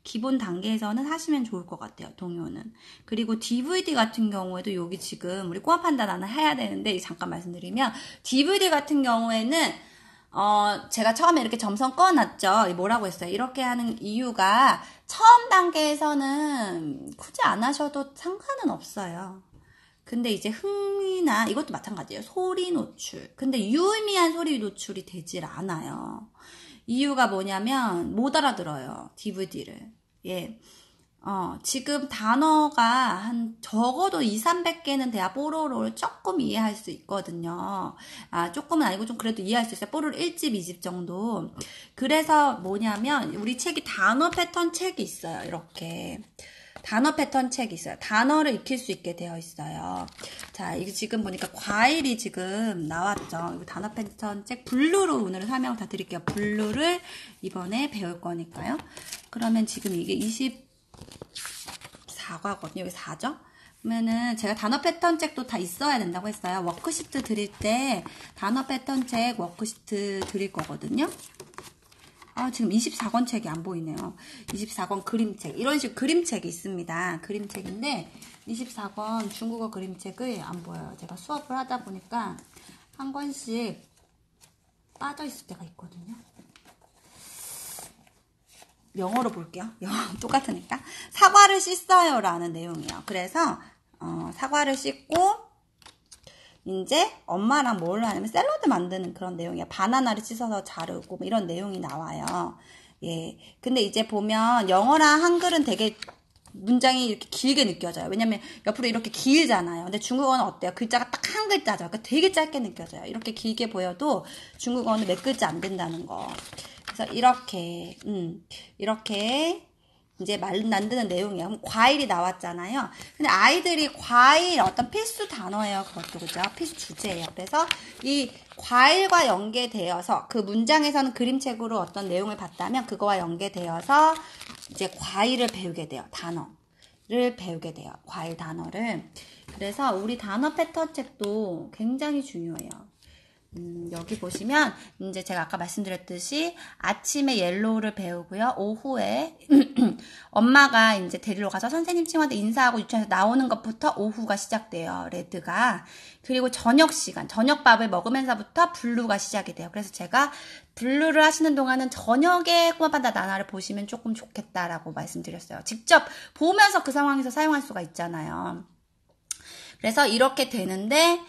기본 단계에서는 하시면 좋을 것 같아요. 동요는. 그리고 DVD 같은 경우에도 여기 지금 우리 꼬마 판다 나는 해야 되는데 잠깐 말씀드리면 DVD 같은 경우에는 제가 처음에 이렇게 점선 꺼놨죠. 뭐라고 했어요? 이렇게 하는 이유가 처음 단계에서는 굳이 안 하셔도 상관은 없어요. 근데 이제 흥이나 이것도 마찬가지예요. 소리 노출. 근데 유의미한 소리 노출이 되질 않아요. 이유가 뭐냐면 못 알아들어요. DVD를. 예. 지금 단어가 한 적어도 2, 300개는 돼야 뽀로로를 조금 이해할 수 있거든요. 조금은 아니고 좀 그래도 이해할 수 있어요. 뽀로로 1집, 2집 정도. 그래서 뭐냐면 우리 책이 단어 패턴 책이 있어요. 이렇게. 단어 패턴 책이 있어요. 단어를 익힐 수 있게 되어 있어요. 자, 이거 지금 보니까 과일이 지금 나왔죠. 이거 단어 패턴 책 블루로 오늘 설명 다 드릴게요. 블루를 이번에 배울 거니까요. 그러면 지금 이게 24과거든요. 여기 4죠? 그러면은 제가 단어 패턴 책도 다 있어야 된다고 했어요. 워크시트 드릴 때 단어 패턴 책 워크시트 드릴 거거든요. 지금 24권 책이 안 보이네요. 24권 그림책. 이런 식으로 그림책이 있습니다. 그림책인데 24권 중국어 그림책이 안 보여요. 제가 수업을 하다 보니까 한 권씩 빠져 있을 때가 있거든요. 영어로 볼게요. 영어 똑같으니까. 사과를 씻어요 라는 내용이에요. 그래서 사과를 씻고 이제 엄마랑 뭘 하냐면 샐러드 만드는 그런 내용이에요. 바나나를 씻어서 자르고 뭐 이런 내용이 나와요. 예. 근데 이제 보면 영어랑 한글은 되게 문장이 이렇게 길게 느껴져요. 왜냐면 옆으로 이렇게 길잖아요. 근데 중국어는 어때요? 글자가 딱 한 글자죠. 그러니까 되게 짧게 느껴져요. 이렇게 길게 보여도 중국어는 몇 글자 안 된다는 거. 그래서 이렇게 이제 만드는 내용이에요. 그럼 과일이 나왔잖아요. 근데 아이들이 과일 어떤 필수 단어예요. 그것도 그죠? 필수 주제예요. 그래서 이 과일과 연계되어서 그 문장에서는 그림책으로 어떤 내용을 봤다면 그거와 연계되어서 이제 과일을 배우게 돼요. 단어를 배우게 돼요. 과일 단어를. 그래서 우리 단어 패턴 책도 굉장히 중요해요. 여기 보시면 이제 제가 아까 말씀드렸듯이 아침에 옐로우를 배우고요. 오후에 엄마가 이제 데리러 가서 선생님 친구한테 인사하고 유치원에서 나오는 것부터 오후가 시작돼요. 레드가. 그리고 저녁 시간, 저녁밥을 먹으면서부터 블루가 시작이 돼요. 그래서 제가 블루를 하시는 동안은 저녁에 꼬마판다 나나를 보시면 조금 좋겠다라고 말씀드렸어요. 직접 보면서 그 상황에서 사용할 수가 있잖아요. 그래서 이렇게 되는데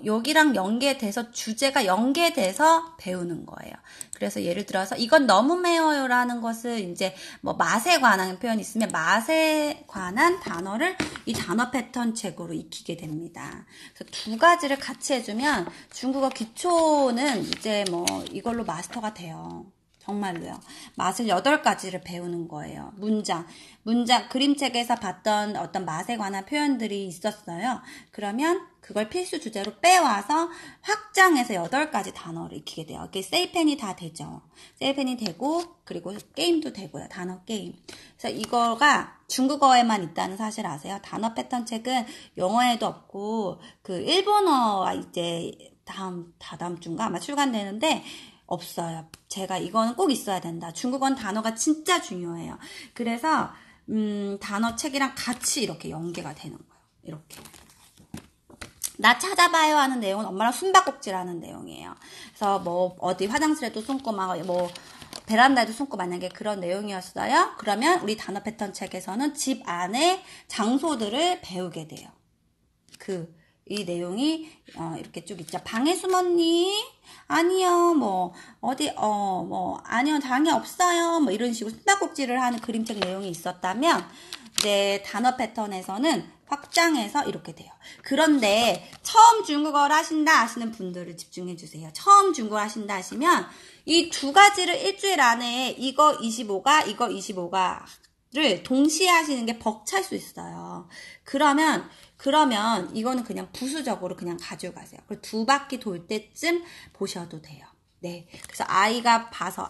여기랑 연계돼서 주제가 연계돼서 배우는 거예요. 그래서 예를 들어서 이건 너무 매워요라는 것을 이제 뭐 맛에 관한 표현이 있으면 맛에 관한 단어를 이 단어 패턴 책으로 익히게 됩니다. 그래서 두 가지를 같이 해주면 중국어 기초는 이제 뭐 이걸로 마스터가 돼요. 정말로요. 맛을 8가지를 배우는 거예요. 문장, 그림책에서 봤던 어떤 맛에 관한 표현들이 있었어요. 그러면 그걸 필수 주제로 빼와서 확장해서 8가지 단어를 익히게 돼요. 이게 세이펜이 다 되죠. 세이펜이 되고, 그리고 게임도 되고요. 단어 게임. 그래서 이거가 중국어에만 있다는 사실 아세요? 단어 패턴 책은 영어에도 없고, 그 일본어가 이제 다다음 주인가 아마 출간되는데, 없어요. 제가 이거는 꼭 있어야 된다. 중국어는 단어가 진짜 중요해요. 그래서 단어 책이랑 같이 이렇게 연계가 되는 거예요. 이렇게. 나 찾아봐요 하는 내용은 엄마랑 숨바꼭질하는 내용이에요. 그래서 뭐 어디 화장실에도 숨고 막 뭐 베란다에도 숨고 만약에 그런 내용이었어요. 그러면 우리 단어 패턴 책에서는 집 안에 장소들을 배우게 돼요. 이 내용이 이렇게 쭉 있죠. 방에 숨었니? 아니요. 뭐 어디 아니요. 방에 없어요. 뭐 이런 식으로 숨바꼭질을 하는 그림책 내용이 있었다면 이제 단어 패턴에서는 확장해서 이렇게 돼요. 그런데 처음 중국어를 하신다 하시는 분들을 집중해 주세요. 처음 중국어 하신다 하시면 이 두 가지를 일주일 안에 이거 25가를 동시에 하시는 게 벅찰 수 있어요. 그러면 이거는 그냥 부수적으로 그냥 가져가세요. 그리고 2바퀴 돌 때쯤 보셔도 돼요. 네. 그래서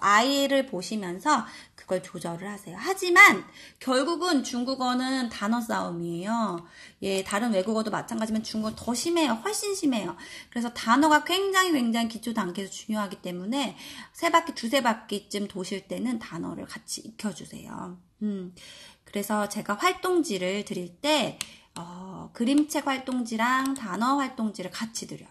아이를 보시면서 그걸 조절을 하세요. 하지만 결국은 중국어는 단어 싸움이에요. 예, 다른 외국어도 마찬가지지만 중국어 더 심해요. 훨씬 심해요. 그래서 단어가 굉장히 기초 단계에서 중요하기 때문에 3바퀴, 2-3바퀴쯤 도실 때는 단어를 같이 익혀주세요. 그래서 제가 활동지를 드릴 때 그림책 활동지랑 단어 활동지를 같이 드려요.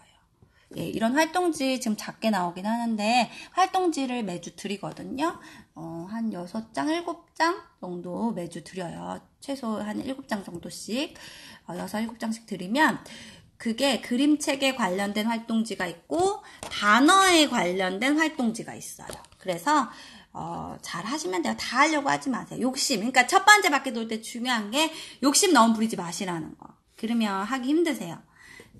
예, 이런 활동지 지금 작게 나오긴 하는데 활동지를 매주 드리거든요. 한 6장, 7장 정도 매주 드려요. 최소 한 7장 정도씩 6, 7장씩 드리면 그게 그림책에 관련된 활동지가 있고 단어에 관련된 활동지가 있어요. 그래서 잘 하시면 돼요. 다 하려고 하지 마세요. 욕심. 그러니까 첫 번째 바퀴 돌 때 중요한 게 욕심 너무 부리지 마시라는 거. 그러면 하기 힘드세요.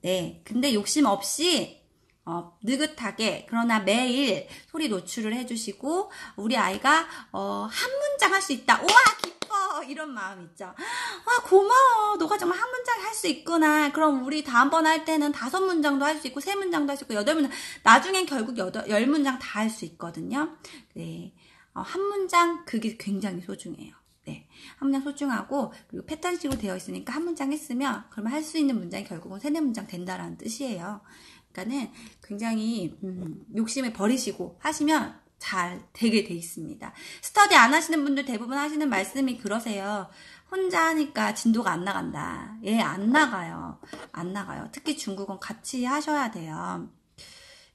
네. 근데 욕심 없이 느긋하게 그러나 매일 소리 노출을 해주시고 우리 아이가 한 문장 할 수 있다. 우와 기뻐 이런 마음 있죠. 아 고마워 너가 정말 한 문장 할 수 있구나. 그럼 우리 다음번 할 때는 5문장도 할 수 있고 3문장도 할 수 있고 8문장 나중엔 결국 10문장 다 할 수 있거든요. 네. 한 문장 그게 굉장히 소중해요. 네. 한 문장 소중하고 그리고 패턴식으로 되어 있으니까 한 문장 했으면 그러면 할 수 있는 문장이 결국은 3, 4문장 된다라는 뜻이에요. 그러니까는 굉장히 욕심을 버리시고 하시면 잘 되게 돼 있습니다. 스터디 안 하시는 분들 대부분 하시는 말씀이 그러세요. 혼자 하니까 진도가 안 나간다. 예, 안 나가요. 안 나가요. 특히 중국어는 같이 하셔야 돼요.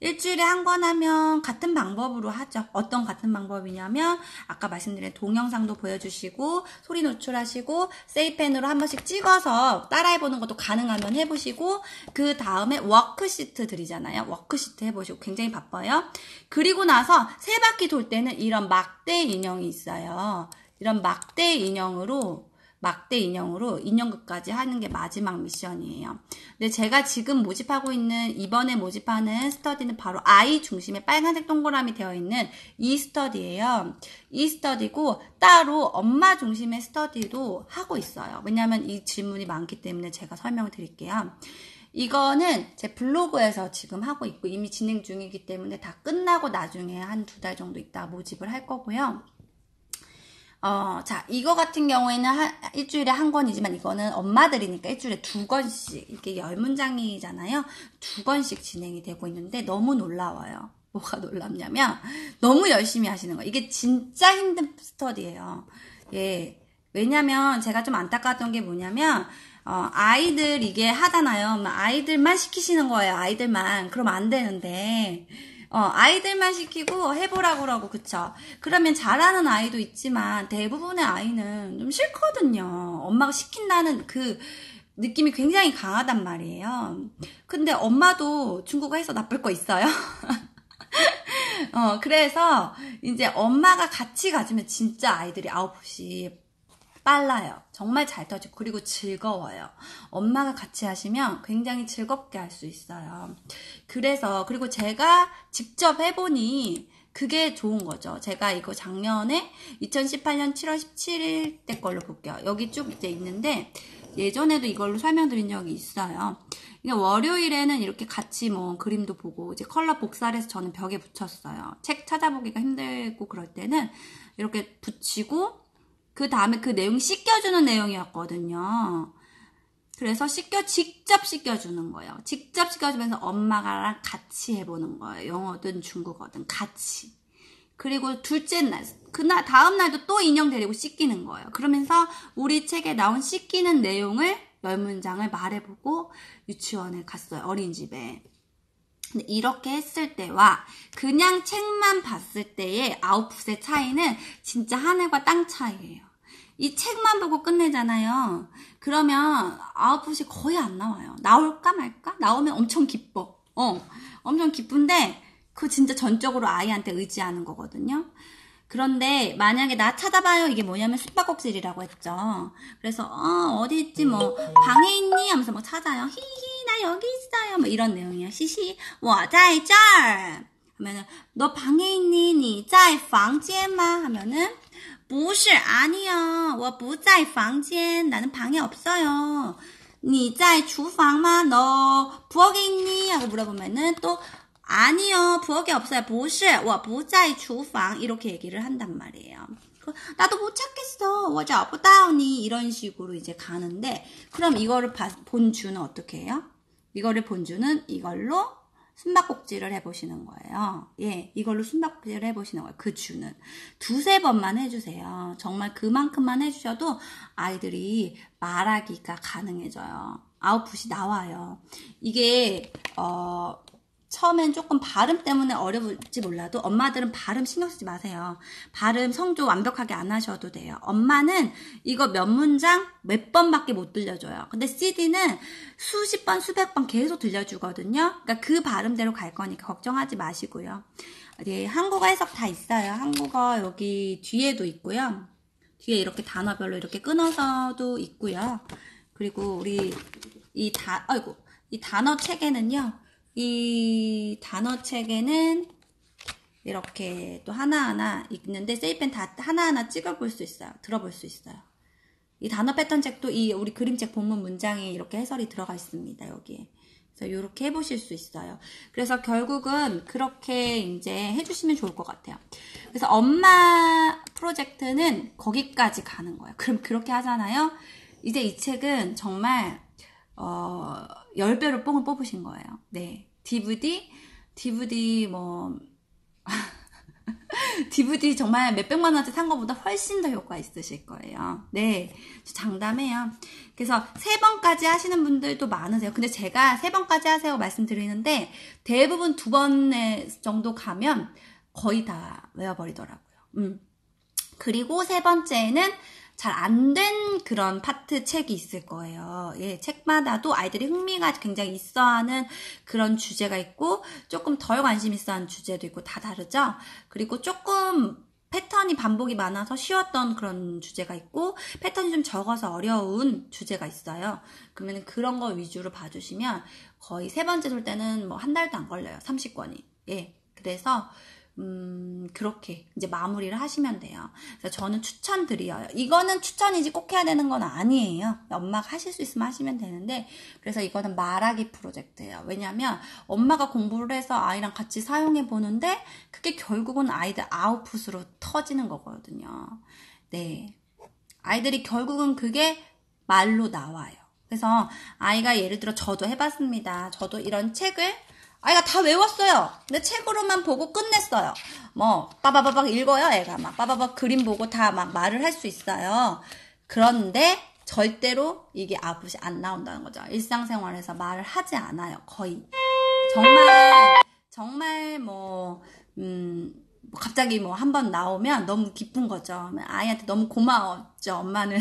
일주일에 한 번 하면 같은 방법으로 하죠. 어떤 같은 방법이냐면 아까 말씀드린 동영상도 보여주시고 소리 노출하시고 세이펜으로 한 번씩 찍어서 따라해보는 것도 가능하면 해보시고 그 다음에 워크시트 드리잖아요. 워크시트 해보시고 굉장히 바빠요. 그리고 나서 3바퀴 돌 때는 이런 막대 인형이 있어요. 이런 막대 인형으로 인형극까지 하는 게 마지막 미션이에요. 근데 제가 지금 모집하고 있는 이번에 모집하는 스터디는 바로 아이 중심의 빨간색 동그라미 되어 있는 이 스터디예요. 이 스터디고 따로 엄마 중심의 스터디도 하고 있어요. 왜냐하면 이 질문이 많기 때문에 제가 설명을 드릴게요. 이거는 제 블로그에서 지금 하고 있고 이미 진행 중이기 때문에 다 끝나고 나중에 한 2달 정도 있다가 모집을 할 거고요. 자, 이거 같은 경우에는 일주일에 한 권이지만 이거는 엄마들이니까 일주일에 2권씩, 이게 10문장이잖아요. 2권씩 진행이 되고 있는데 너무 놀라워요. 뭐가 놀랍냐면 너무 열심히 하시는 거예요. 이게 진짜 힘든 스터디예요. 예. 왜냐면 제가 좀 안타까웠던 게 뭐냐면 아이들 이게 하잖아요. 아이들만 시키시는 거예요. 아이들만. 그럼 안 되는데 아이들만 시키고 해보라고 그러고 그쵸? 그러면 잘하는 아이도 있지만 대부분의 아이는 좀 싫거든요. 엄마가 시킨다는 그 느낌이 굉장히 강하단 말이에요. 근데 엄마도 중국어 해서 나쁠 거 있어요? 그래서 이제 엄마가 같이 가주면 진짜 아이들이 아웃풋이 빨라요. 정말 잘 터지고 그리고 즐거워요. 엄마가 같이 하시면 굉장히 즐겁게 할 수 있어요. 그리고 제가 직접 해보니 그게 좋은 거죠. 제가 이거 작년에 2018년 7월 17일 때 걸로 볼게요. 여기 쭉 이제 있는데 예전에도 이걸로 설명드린 적이 있어요. 그러니까 월요일에는 이렇게 같이 뭐 그림도 보고 이제 컬러 복사를 해서 저는 벽에 붙였어요. 책 찾아보기가 힘들고 그럴 때는 이렇게 붙이고 그 다음에 그 내용이 씻겨주는 내용이었거든요. 그래서 직접 씻겨주는 거예요. 직접 씻겨주면서 엄마랑 같이 해보는 거예요. 영어든 중국어든 같이. 그리고 둘째 날, 다음 날도 또 인형 데리고 씻기는 거예요. 그러면서 우리 책에 나온 씻기는 내용을 10문장을 말해보고 유치원에 갔어요. 어린이집에. 근데 이렇게 했을 때와 그냥 책만 봤을 때의 아웃풋의 차이는 진짜 하늘과 땅 차이예요. 이 책만 보고 끝내잖아요. 그러면 아웃풋이 거의 안 나와요. 나올까 말까? 나오면 엄청 기뻐. 엄청 기쁜데 그거 진짜 전적으로 아이한테 의지하는 거거든요. 그런데 만약에 나 찾아봐요. 이게 뭐냐면 숨바꼭질이라고 했죠. 그래서 어디 있지 뭐 방에 있니? 하면서 뭐 찾아요. 히히 나 여기 있어요. 뭐 이런 내용이야. 시시 我在这儿 하면은 너 방에 있니? 你在房间吗? 하면은 不是 아니야. 我不在房间 나는 방에 없어요. 你在厨房吗? 너 부엌에 있니? 하고 물어보면은 또 아니요. 부엌에 없어요. 不是我不在厨房 이렇게 얘기를 한단 말이에요. 나도 못 찾겠어. 我找不到你 이런 식으로 이제 가는데 그럼 이거를 본 주는 어떻게 해요? 이거를 본 주는 이걸로 숨바꼭질을 해보시는 거예요. 예, 이걸로 숨바꼭질을 해보시는 거예요. 그 주는. 2-3번만 해주세요. 정말 그만큼만 해주셔도 아이들이 말하기가 가능해져요. 아웃풋이 나와요. 이게 처음엔 조금 발음 때문에 어려울지 몰라도 엄마들은 발음 신경 쓰지 마세요. 발음 성조 완벽하게 안 하셔도 돼요. 엄마는 이거 몇 문장 몇 번밖에 못 들려줘요. 근데 CD는 수십 번, 수백 번 계속 들려주거든요. 그러니까 그 발음대로 갈 거니까 걱정하지 마시고요. 네, 한국어 해석 다 있어요. 한국어 여기 뒤에도 있고요. 뒤에 이렇게 단어별로 이렇게 끊어서도 있고요. 그리고 우리 이 단어 책에는요. 이 단어 책에는 이렇게 또 하나하나 있는데 세이펜 다 하나하나 찍어볼 수 있어요. 들어볼 수 있어요. 이 단어 패턴 책도 이 우리 그림책 본문 문장에 이렇게 해설이 들어가 있습니다. 여기에. 그래서 이렇게 해보실 수 있어요. 그래서 결국은 그렇게 이제 해주시면 좋을 것 같아요. 그래서 엄마 프로젝트는 거기까지 가는 거예요. 그럼 그렇게 하잖아요. 이제 이 책은 정말 10배로 뽕을 뽑으신 거예요. 네. DVD 뭐 DVD 정말 몇백만 원짜리 산 것보다 훨씬 더 효과 있으실 거예요. 네. 장담해요. 그래서 3번까지 하시는 분들도 많으세요. 근데 제가 3번까지 하세요 말씀드리는데 대부분 2번 정도 가면 거의 다 외워버리더라고요. 그리고 3번째는 잘 안 된 그런 파트 책이 있을 거예요. 예, 책마다도 아이들이 흥미가 굉장히 있어 하는 그런 주제가 있고, 조금 덜 관심 있어 하는 주제도 있고, 다 다르죠? 그리고 조금 패턴이 반복이 많아서 쉬웠던 그런 주제가 있고, 패턴이 좀 적어서 어려운 주제가 있어요. 그러면 그런 거 위주로 봐주시면 거의 3번째 돌 때는 뭐 한 달도 안 걸려요. 30권이. 예. 그래서, 그렇게 이제 마무리를 하시면 돼요. 그래서 저는 추천드려요. 이거는 추천이지 꼭 해야 되는 건 아니에요. 엄마가 하실 수 있으면 하시면 되는데, 그래서 이거는 말하기 프로젝트예요. 왜냐면 엄마가 공부를 해서 아이랑 같이 사용해 보는데 그게 결국은 아이들 아웃풋으로 터지는 거거든요. 네. 아이들이 결국은 그게 말로 나와요. 그래서 아이가 예를 들어 저도 해봤습니다. 저도 이런 책을 아이가 다 외웠어요. 근데 책으로만 보고 끝냈어요. 뭐 빠바바박 읽어요. 애가 막 빠바박 그림 보고 다 막 말을 할 수 있어요. 그런데 절대로 이게 아웃풋이 안 나온다는 거죠. 일상생활에서 말을 하지 않아요. 거의. 정말 갑자기 뭐 한 번 나오면 너무 기쁜 거죠. 아이한테 너무 고마웠죠. 엄마는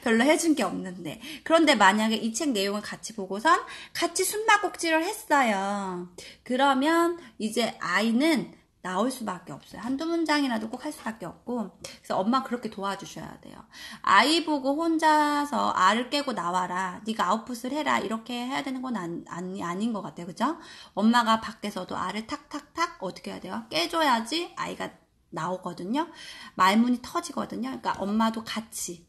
별로 해준 게 없는데. 그런데 만약에 이 책 내용을 같이 보고선 같이 숨바꼭질을 했어요. 그러면 이제 아이는 나올 수밖에 없어요. 한두 문장이라도 꼭 할 수밖에 없고. 그래서 엄마 그렇게 도와주셔야 돼요. 아이 보고 혼자서 알을 깨고 나와라. 네가 아웃풋을 해라. 이렇게 해야 되는 건 아닌 것 같아요. 그죠? 엄마가 밖에서도 알을 탁탁탁 어떻게 해야 돼요? 깨줘야지 아이가 나오거든요. 말문이 터지거든요. 그러니까 엄마도 같이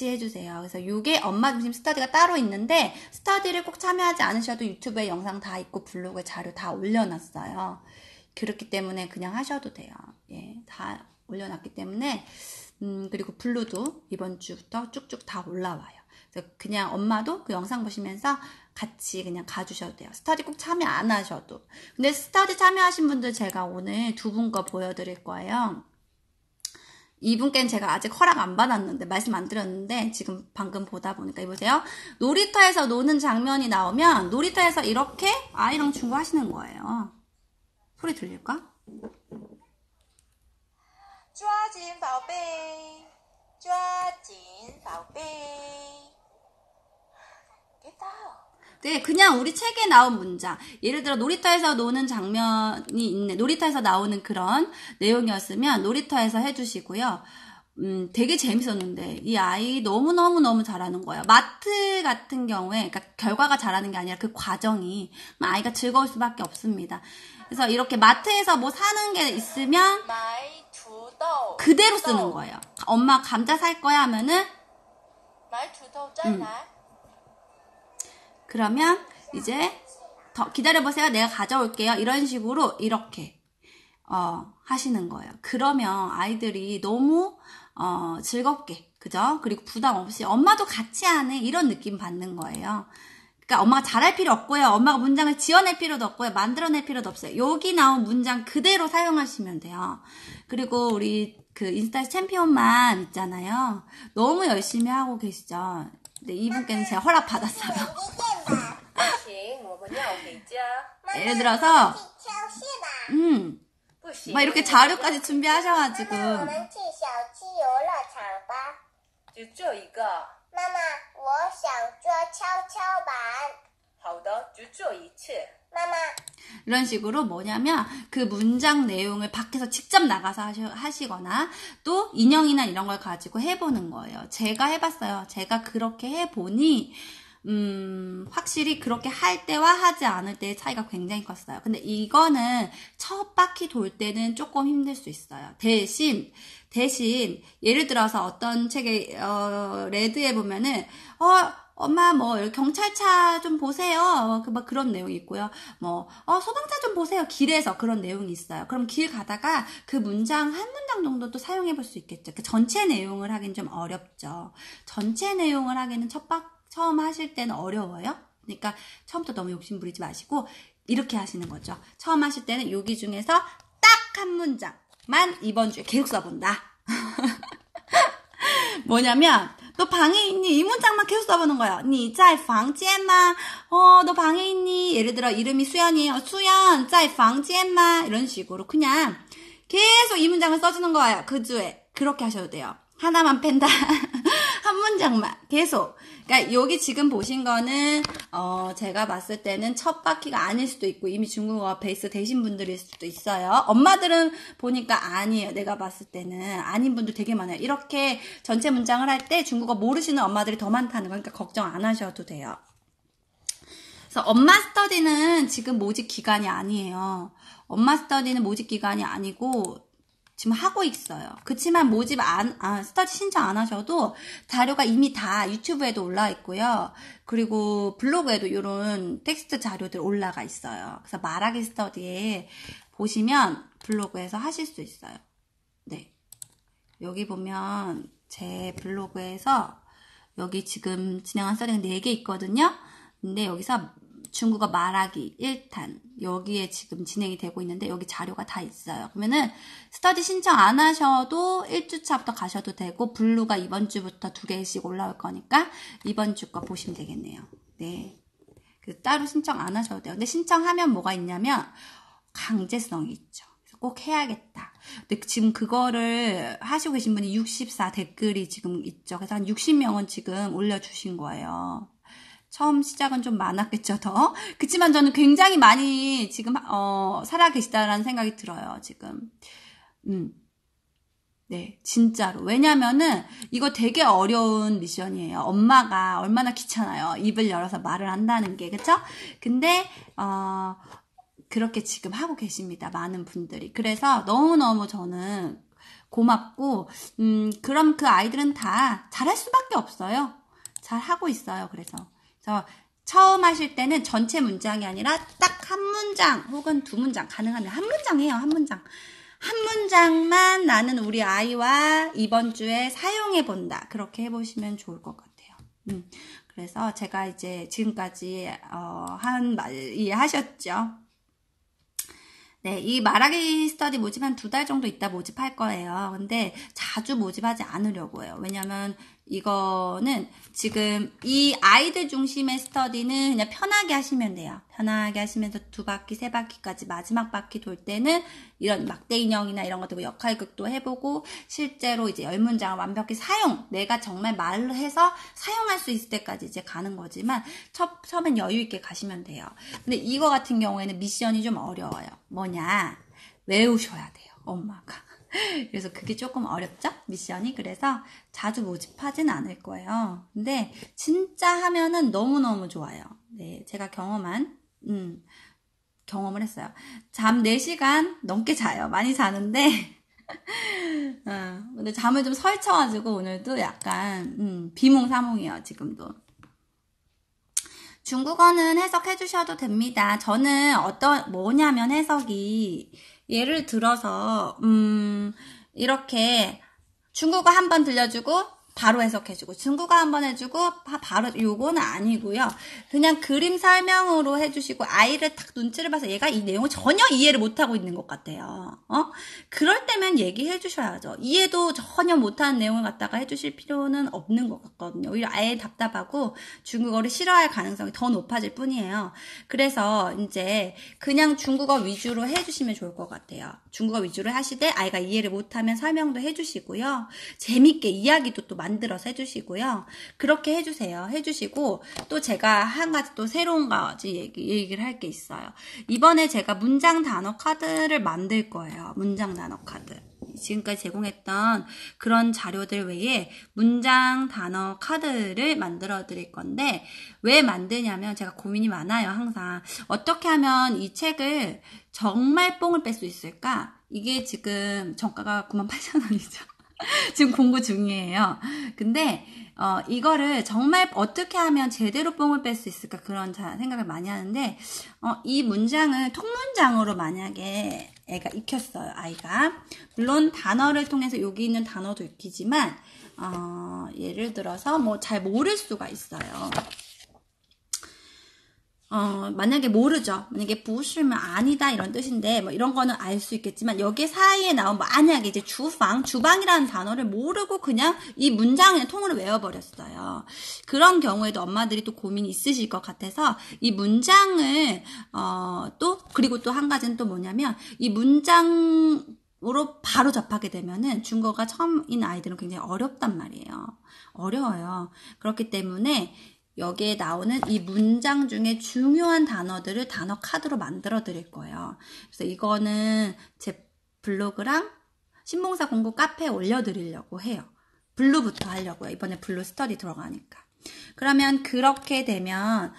해주세요. 그래서 이게 엄마 중심 스터디가 따로 있는데 스터디를 꼭 참여하지 않으셔도 유튜브에 영상 다 있고 블로그에 자료 다 올려놨어요. 그렇기 때문에 그냥 하셔도 돼요. 예, 다 올려놨기 때문에 그리고 블루도 이번 주부터 쭉쭉 다 올라와요. 그래서 그냥 엄마도 그 영상 보시면서 같이 그냥 가주셔도 돼요. 스터디 꼭 참여 안 하셔도. 근데 스터디 참여하신 분들 제가 오늘 2분 거 보여드릴 거예요. 이분께는 제가 아직 허락 안 받았는데 말씀 안 드렸는데 지금 방금 보다 보니까 이보세요. 놀이터에서 노는 장면이 나오면 놀이터에서 이렇게 아이랑 중고하시는 거예요. 소리 들릴까? 抓紧宝贝，抓紧宝贝。Get out. 네, 그냥 우리 책에 나온 문장. 예를 들어 놀이터에서 노는 장면이 있네. 놀이터에서 나오는 그런 내용이었으면 놀이터에서 해주시고요. 되게 재밌었는데 이 아이 너무 잘하는 거예요. 마트 같은 경우에 그러니까 결과가 잘하는 게 아니라 그 과정이 아이가 즐거울 수밖에 없습니다. 그래서 이렇게 마트에서 뭐 사는 게 있으면 그대로 쓰는 거예요. 엄마 감자 살 거야 하면은 그러면 이제 더 기다려보세요. 내가 가져올게요. 이런 식으로 이렇게 하시는 거예요. 그러면 아이들이 너무 즐겁게 그죠? 그리고 부담 없이 엄마도 같이 하는 이런 느낌 받는 거예요. 그러니까 엄마가 잘할 필요 없고요. 엄마가 문장을 지어낼 필요도 없고요. 만들어낼 필요도 없어요. 여기 나온 문장 그대로 사용하시면 돼요. 그리고 우리 그 인스타 챔피언만 있잖아요. 너무 열심히 하고 계시죠. 근데 이분께는 제가 허락 받았어요. 行，我们要回家。 예를 들어서 挑戏吧。 不行。 막 이렇게 자료까지 준비하셔가지고 我们去小鸡游乐场吧。就这一个。妈妈，我想做跷跷板。好的，就这一次。妈妈。 이런 식으로 뭐냐면 그 문장 내용을 밖에서 직접 나가서 하시거나 또 인형이나 이런 걸 가지고 해보는 거예요. 제가 해봤어요. 제가 그렇게 해보니 확실히 그렇게 할 때와 하지 않을 때의 차이가 굉장히 컸어요. 근데 이거는 첫 바퀴 돌 때는 조금 힘들 수 있어요. 대신 예를 들어서 어떤 책에 레드에 보면은 엄마 경찰차 좀 보세요. 막 그런 내용이 있고요. 소방차 좀 보세요. 길에서 그런 내용이 있어요. 그럼 길 가다가 그 문장 한 문장 정도 또 사용해 볼 수 있겠죠. 그 전체 내용을 하긴 좀 어렵죠. 전체 내용을 하기는 처음 하실 때는 어려워요. 그러니까 처음부터 너무 욕심 부리지 마시고 이렇게 하시는 거죠. 처음 하실 때는 여기 중에서 딱 한 문장만 이번 주에 계속 써본다. 뭐냐면 너 방에 있니? 이 문장만 계속 써보는 거예요. 你在房间吗? 너 방에 있니? 예를 들어 이름이 수연이에요. 수연, 在房间吗? 이런 식으로 그냥 계속 이 문장을 써주는 거예요. 그 주에. 그렇게 하셔도 돼요. 하나만 펜다. 한 문장만 계속. 그러니까 여기 지금 보신 거는 제가 봤을 때는 첫 바퀴가 아닐 수도 있고 이미 중국어 베이스 되신 분들일 수도 있어요. 엄마들은 보니까 아니에요. 내가 봤을 때는 아닌 분들 되게 많아요. 이렇게 전체 문장을 할 때 중국어 모르시는 엄마들이 더 많다는 거. 그러니까 걱정 안 하셔도 돼요. 그래서 엄마 스터디는 지금 모집 기간이 아니에요. 엄마 스터디는 모집 기간이 아니고 지금 하고 있어요. 그치만 모집 스터디 신청 안 하셔도 자료가 이미 다 유튜브에도 올라와 있고요. 그리고 블로그에도 이런 텍스트 자료들 올라가 있어요. 그래서 말하기 스터디에 보시면 블로그에서 하실 수 있어요. 네. 여기 보면 제 블로그에서 여기 지금 진행한 스터디가 4개 있거든요. 근데 여기서 중국어 말하기 1탄 여기에 지금 진행이 되고 있는데 여기 자료가 다 있어요. 그러면은 스터디 신청 안 하셔도 1주차부터 가셔도 되고 블루가 이번 주부터 2개씩 올라올 거니까 이번 주 거 보시면 되겠네요. 네. 따로 신청 안 하셔도 돼요. 근데 신청하면 뭐가 있냐면 강제성이 있죠. 그래서 꼭 해야겠다. 근데 지금 그거를 하시고 계신 분이 64 댓글이 지금 있죠. 그래서 한 60명은 지금 올려주신 거예요. 처음 시작은 좀 많았겠죠, 더. 그치만 저는 굉장히 많이 지금, 살아계시다라는 생각이 들어요, 지금. 네, 진짜로. 왜냐면은, 이거 되게 어려운 미션이에요. 엄마가 얼마나 귀찮아요. 입을 열어서 말을 한다는 게, 그쵸? 근데, 그렇게 지금 하고 계십니다. 많은 분들이. 그래서 너무너무 저는 고맙고, 그럼 그 아이들은 다 잘할 수밖에 없어요. 잘 하고 있어요, 그래서 처음 하실 때는 전체 문장이 아니라 딱 한 문장 혹은 2문장 가능하면 한 문장이에요. 한 문장. 한 문장만 나는 우리 아이와 이번 주에 사용해 본다. 그렇게 해보시면 좋을 것 같아요. 그래서 제가 이제 지금까지 한 말 이해하셨죠? 네, 이 말하기 스터디 모집 한 2달 정도 있다 모집할 거예요. 근데 자주 모집하지 않으려고 해요. 왜냐면 이거는 지금 이 아이들 중심의 스터디는 그냥 편하게 하시면 돼요. 편하게 하시면서 2바퀴, 3바퀴까지 마지막 바퀴 돌 때는 이런 막대 인형이나 이런 것들 역할극도 해보고 실제로 이제 10문장을 완벽히 내가 정말 말로 해서 사용할 수 있을 때까지 이제 가는 거지만 처음엔 여유 있게 가시면 돼요. 근데 이거 같은 경우에는 미션이 좀 어려워요. 뭐냐? 외우셔야 돼요. 엄마가. 그래서 그게 조금 어렵죠? 미션이. 그래서 자주 모집하진 않을 거예요. 근데 진짜 하면은 너무너무 좋아요. 네, 제가 경험을 했어요. 잠 4시간 넘게 자요. 많이 자는데 근데 잠을 좀 설쳐가지고 오늘도 약간 비몽사몽이에요. 지금도. 중국어는 해석해 주셔도 됩니다. 저는 뭐냐면 해석이 예를 들어서 이렇게 중국어 한 번 들려주고 바로 해석해주고, 중국어 한번 해주고, 바로, 요거는 아니고요. 그냥 그림 설명으로 해주시고, 아이를 딱 눈치를 봐서 얘가 이 내용을 전혀 이해를 못하고 있는 것 같아요. 그럴 때면 얘기해 주셔야죠. 이해도 전혀 못하는 내용을 갖다가 해주실 필요는 없는 것 같거든요. 오히려 아예 답답하고 중국어를 싫어할 가능성이 더 높아질 뿐이에요. 그래서 이제 그냥 중국어 위주로 해주시면 좋을 것 같아요. 중국어 위주로 하시되 아이가 이해를 못하면 설명도 해주시고요. 재밌게 이야기도 또 만들어서 해주시고요. 그렇게 해주세요. 해주시고 또 제가 한 가지 또 새로운 가지 얘기를 할 게 있어요. 이번에 제가 문장 단어 카드를 만들 거예요. 문장 단어 카드. 지금까지 제공했던 그런 자료들 외에 문장 단어 카드를 만들어 드릴 건데 왜 만드냐면 제가 고민이 많아요. 항상 어떻게 하면 이 책을 정말 뽕을 뺄 수 있을까? 이게 지금 정가가 98,000원이죠. 지금 공부 중이에요. 근데 이거를 정말 어떻게 하면 제대로 뽕을 뺄 수 있을까 그런 생각을 많이 하는데 이 문장을 통문장으로 만약에 애가 익혔어요. 아이가. 물론 단어를 통해서 여기 있는 단어도 익히지만 예를 들어서 뭐 잘 모를 수가 있어요. 만약에 모르죠. 만약에 부시면 아니다 이런 뜻인데 뭐 이런 거는 알 수 있겠지만 여기 사이에 나온 만약에 이제 주방이라는 단어를 모르고 그냥 이 문장의 통으로 외워버렸어요. 그런 경우에도 엄마들이 또 고민이 있으실 것 같아서 이 문장을 그리고 또 한 가지는 또 뭐냐면 이 문장으로 바로 접하게 되면은 중국어가 처음인 아이들은 굉장히 어렵단 말이에요. 어려워요. 그렇기 때문에 여기에 나오는 이 문장 중에 중요한 단어들을 단어 카드로 만들어 드릴 거예요. 그래서 이거는 제 블로그랑 신봉사 공부 카페에 올려드리려고 해요. 블루부터 하려고요. 이번에 블루 스터디 들어가니까. 그러면 그렇게 되면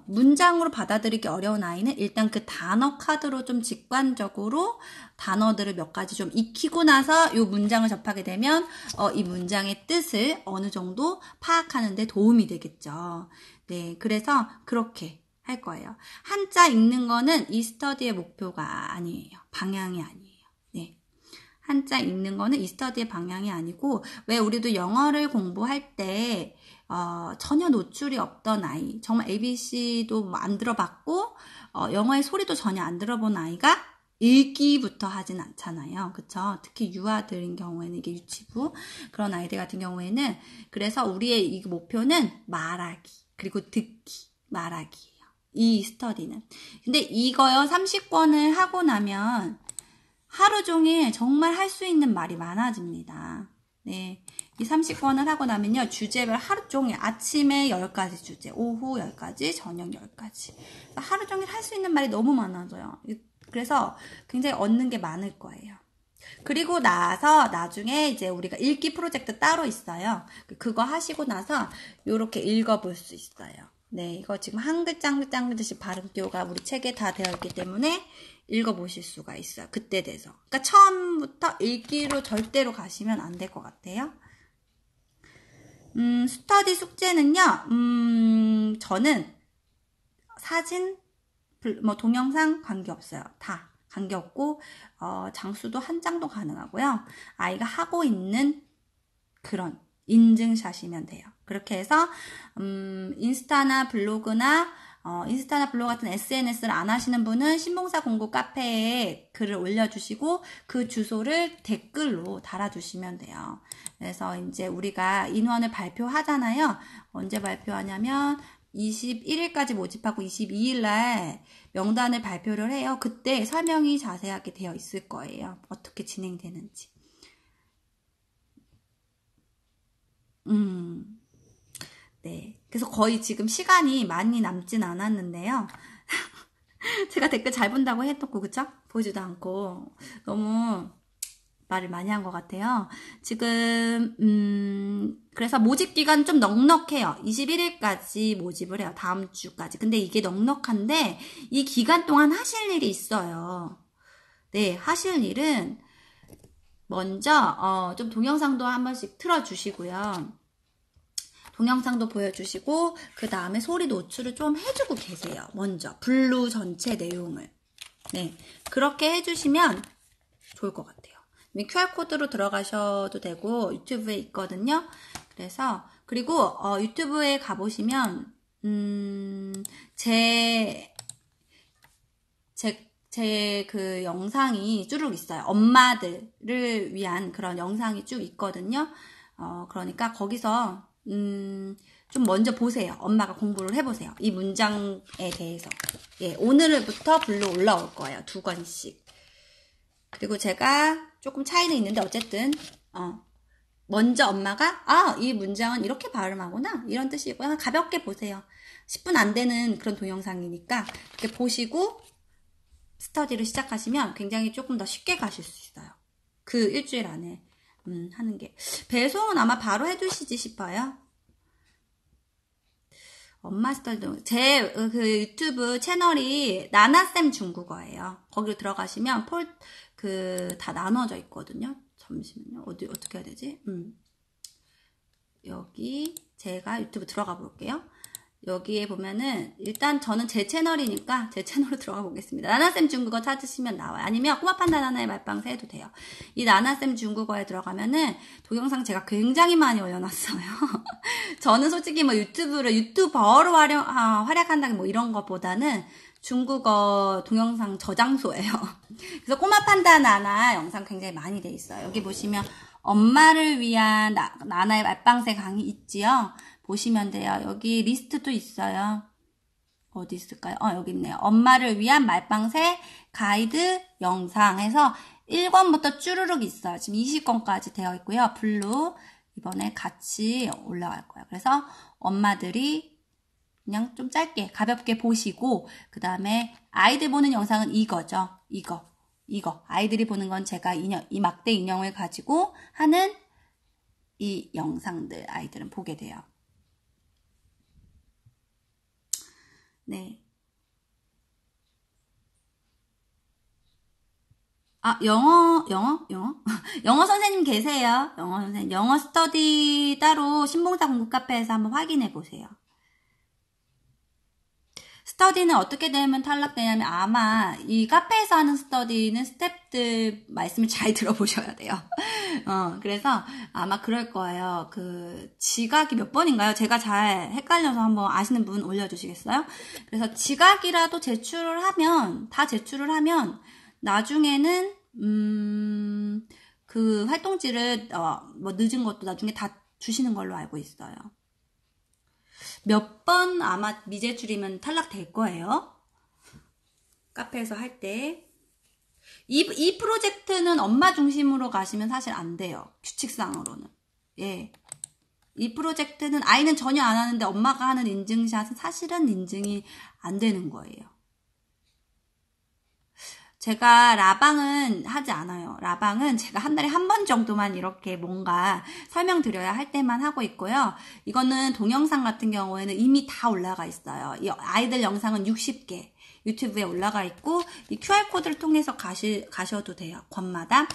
문장으로 받아들이기 어려운 아이는 일단 그 단어 카드로 좀 직관적으로 단어들을 몇 가지 좀 익히고 나서 이 문장을 접하게 되면 이 문장의 뜻을 어느 정도 파악하는 데 도움이 되겠죠. 네, 그래서 그렇게 할 거예요. 한자 읽는 거는 이 스터디의 목표가 아니에요. 방향이 아니에요. 네. 한자 읽는 거는 이 스터디의 방향이 아니고 왜 우리도 영어를 공부할 때 전혀 노출이 없던 아이, 정말 ABC도 안 들어봤고 영어의 소리도 전혀 안 들어본 아이가 읽기부터 하진 않잖아요. 그쵸? 특히 유아들인 경우에는 이게 유치부 그런 아이들 같은 경우에는 그래서 우리의 이 목표는 말하기 그리고 듣기, 말하기예요. 이 스터디는. 근데 이거요 30권을 하고 나면 하루 종일 정말 할 수 있는 말이 많아집니다. 네. 이 30권을 하고 나면요, 주제별 하루 종일 아침에 10가지 주제, 오후 10가지, 저녁 10가지. 하루 종일 할 수 있는 말이 너무 많아져요. 그래서 굉장히 얻는 게 많을 거예요. 그리고 나서 나중에 이제 우리가 읽기 프로젝트 따로 있어요. 그거 하시고 나서 이렇게 읽어볼 수 있어요. 네, 이거 지금 한 글자 한 글자 한 글자씩 발음표가 우리 책에 다 되어 있기 때문에 읽어보실 수가 있어요. 그때 돼서. 그러니까 처음부터 읽기로 절대로 가시면 안 될 것 같아요. 스터디 숙제는요, 저는 사진, 뭐 동영상 관계없어요. 다 관계없고, 장수도 한 장도 가능하고요. 아이가 하고 있는 그런 인증샷이면 돼요. 그렇게 해서, 인스타나 블로그 같은 SNS를 안 하시는 분은 신봉사 공부 카페에 글을 올려주시고 그 주소를 댓글로 달아주시면 돼요. 그래서 이제 우리가 인원을 발표하잖아요. 언제 발표하냐면 21일까지 모집하고 22일날 명단을 발표를 해요. 그때 설명이 자세하게 되어 있을 거예요. 어떻게 진행되는지. 네. 그래서 거의 지금 시간이 많이 남진 않았는데요. 제가 댓글 잘 본다고 했었고, 그쵸? 보지도 않고. 너무 말을 많이 한 것 같아요. 지금, 그래서 모집 기간 좀 넉넉해요. 21일까지 모집을 해요. 다음 주까지. 근데 이게 넉넉한데, 이 기간 동안 하실 일이 있어요. 네, 하실 일은, 먼저, 좀 동영상도 한 번씩 틀어주시고요. 동영상도 보여주시고 그 다음에 소리 노출을 좀 해주고 계세요. 먼저 블루 전체 내용을. 네, 그렇게 해주시면 좋을 것 같아요. QR코드로 들어가셔도 되고 유튜브에 있거든요. 그래서 그리고 유튜브에 가보시면 제 그 영상이 쭉 있어요. 엄마들을 위한 그런 영상이 쭉 있거든요. 그러니까 거기서 좀 먼저 보세요. 엄마가 공부를 해보세요. 이 문장에 대해서. 예, 오늘부터 블로 올라올 거예요. 2권씩. 그리고 제가 조금 차이는 있는데 어쨌든 먼저 엄마가 이 문장은 이렇게 발음하구나 이런 뜻이고요. 가볍게 보세요. 10분 안 되는 그런 동영상이니까 이렇게 보시고 스터디를 시작하시면 굉장히 조금 더 쉽게 가실 수 있어요. 그 일주일 안에 하는 게. 배송은 아마 바로 해주시지 싶어요. 엄마 스터디도 제 그 유튜브 채널이 나나쌤 중국어예요. 거기로 들어가시면 다 나눠져 있거든요. 잠시만요. 어떻게 해야 되지? 여기 제가 유튜브 들어가 볼게요. 여기에 보면은 일단 저는 제 채널이니까 제 채널로 들어가 보겠습니다. 나나쌤 중국어 찾으시면 나와요. 아니면 꼬마 판다 나나의 말방새 해도 돼요. 이 나나쌤 중국어에 들어가면은 동영상 제가 굉장히 많이 올려놨어요. 저는 솔직히 뭐 유튜버로 활약한다 뭐 이런 것보다는 중국어 동영상 저장소예요. 그래서 꼬마 판다 나나 영상 굉장히 많이 돼 있어요. 여기 보시면 엄마를 위한 나나의 말방새 강의 있지요. 보시면 돼요. 여기 리스트도 있어요. 어디 있을까요? 여기 있네요. 엄마를 위한 말방새 가이드 영상 해서 1권부터 쭈루룩 있어요. 지금 20권까지 되어 있고요. 블루 이번에 같이 올라갈 거예요. 그래서 엄마들이 그냥 좀 짧게 가볍게 보시고 그 다음에 아이들 보는 영상은 이거죠. 이거 아이들이 보는 건 제가 이 막대 인형을 가지고 하는 이 영상들 아이들은 보게 돼요. 네. 영어 선생님 계세요. 영어 선생님. 영어 스터디 따로 신봉사 공부 카페에서 한번 확인해 보세요. 스터디는 어떻게 되면 탈락되냐면 아마 이 카페에서 하는 스터디는 스태프들 말씀을 잘 들어보셔야 돼요. 그래서 아마 그럴 거예요. 그 지각이 몇 번인가요? 제가 잘 헷갈려서 한번 아시는 분 올려주시겠어요? 그래서 지각이라도 제출을 하면 나중에는 그 활동지를 뭐 늦은 것도 나중에 다 주시는 걸로 알고 있어요. 몇 번 아마 미제출이면 탈락될 거예요. 카페에서 할 때. 이 프로젝트는 엄마 중심으로 가시면 사실 안 돼요. 규칙상으로는. 예. 이 프로젝트는 아이는 전혀 안 하는데 엄마가 하는 인증샷은 사실은 인증이 안 되는 거예요. 제가 라방은 하지 않아요. 라방은 제가 한 달에 한 번 정도만 이렇게 뭔가 설명드려야 할 때만 하고 있고요. 이거는 동영상 같은 경우에는 이미 다 올라가 있어요. 이 아이들 영상은 60개 유튜브에 올라가 있고 이 QR코드를 통해서 가셔도 돼요. 권마다.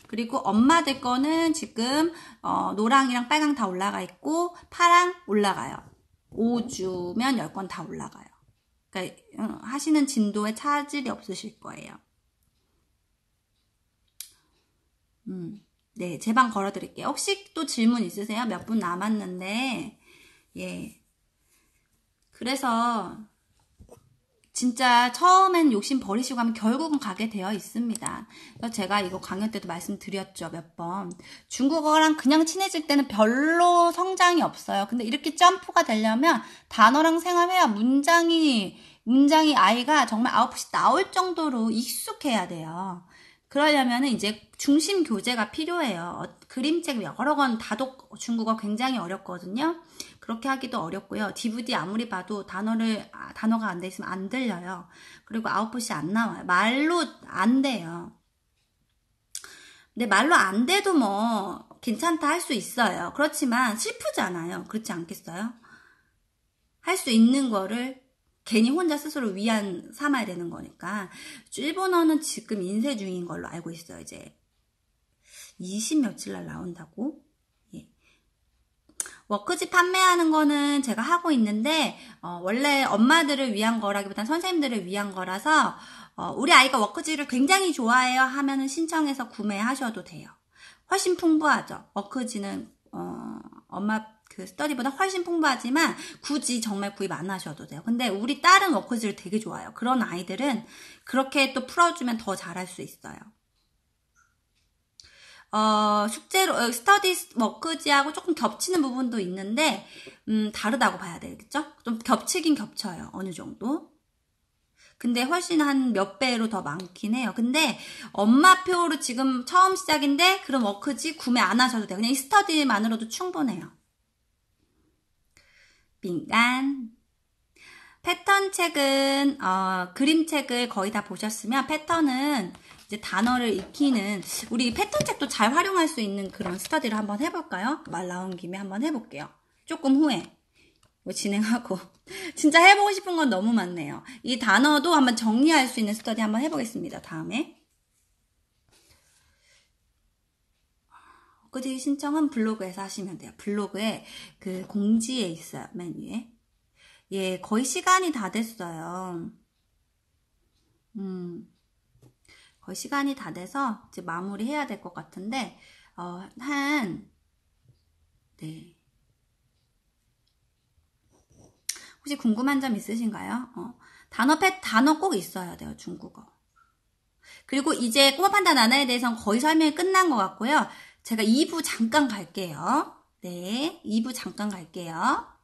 그리고 엄마들 거는 지금 노랑이랑 빨강 다 올라가 있고 파랑 올라가요. 5주면 10권 다 올라가요. 그러니까 하시는 진도에 차질이 없으실 거예요. 네, 제 방 걸어드릴게요. 혹시 또 질문 있으세요? 몇 분 남았는데, 예. 그래서, 진짜 처음엔 욕심 버리시고 하면 결국은 가게 되어 있습니다. 그래서 제가 이거 강연 때도 말씀드렸죠, 몇 번. 중국어랑 그냥 친해질 때는 별로 성장이 없어요. 근데 이렇게 점프가 되려면 단어랑 생활해야 문장이 아이가 정말 아웃풋이 나올 정도로 익숙해야 돼요. 그러려면 이제 중심 교재가 필요해요. 그림책 여러 권 다독 중국어 굉장히 어렵거든요. 그렇게 하기도 어렵고요. DVD 아무리 봐도 단어가 안 돼 있으면 안 들려요. 그리고 아웃풋이 안 나와요. 말로 안 돼요. 근데 말로 안 돼도 뭐 괜찮다 할 수 있어요. 그렇지만 슬프잖아요. 그렇지 않겠어요? 할 수 있는 거를 괜히 혼자 스스로 위안 삼아야 되는 거니까. 일본어는 지금 인쇄 중인 걸로 알고 있어요. 이제 20 며칠 날 나온다고. 예. 워크집 판매하는 거는 제가 하고 있는데 원래 엄마들을 위한 거라기보다는 선생님들을 위한 거라서 우리 아이가 워크지를 굉장히 좋아해요 하면은 신청해서 구매하셔도 돼요. 훨씬 풍부하죠. 워크지는 엄마 그 스터디보다 훨씬 풍부하지만 굳이 정말 구입 안 하셔도 돼요. 근데 우리 딸은 워크지를 되게 좋아해요. 그런 아이들은 그렇게 또 풀어주면 더 잘할 수 있어요. 숙제로 스터디 워크지하고 조금 겹치는 부분도 있는데 다르다고 봐야 되겠죠? 좀 겹치긴 겹쳐요. 어느 정도. 근데 훨씬 한 몇 배로 더 많긴 해요. 근데 엄마표로 지금 처음 시작인데 그럼 워크지 구매 안 하셔도 돼요. 그냥 이 스터디만으로도 충분해요. 빈간. 패턴 책은 그림책을 거의 다 보셨으면 패턴은 이제 단어를 익히는 우리 패턴 책도 잘 활용할 수 있는 그런 스터디를 한번 해볼까요? 말 나온 김에 한번 해볼게요. 조금 후에 진행하고 진짜 해보고 싶은 건 너무 많네요. 이 단어도 한번 정리할 수 있는 스터디 한번 해보겠습니다. 다음에 워크지 신청은 블로그에서 하시면 돼요. 블로그에 그 공지에 있어요. 맨 위에. 예, 거의 시간이 다 됐어요. 거의 시간이 다 돼서 이제 마무리해야 될 것 같은데 네. 혹시 궁금한 점 있으신가요? 단어 꼭 있어야 돼요. 중국어. 그리고 이제 꼬마 판다 나나에 대해서는 거의 설명이 끝난 것 같고요. 제가 2부 잠깐 갈게요. 네, 2부 잠깐 갈게요.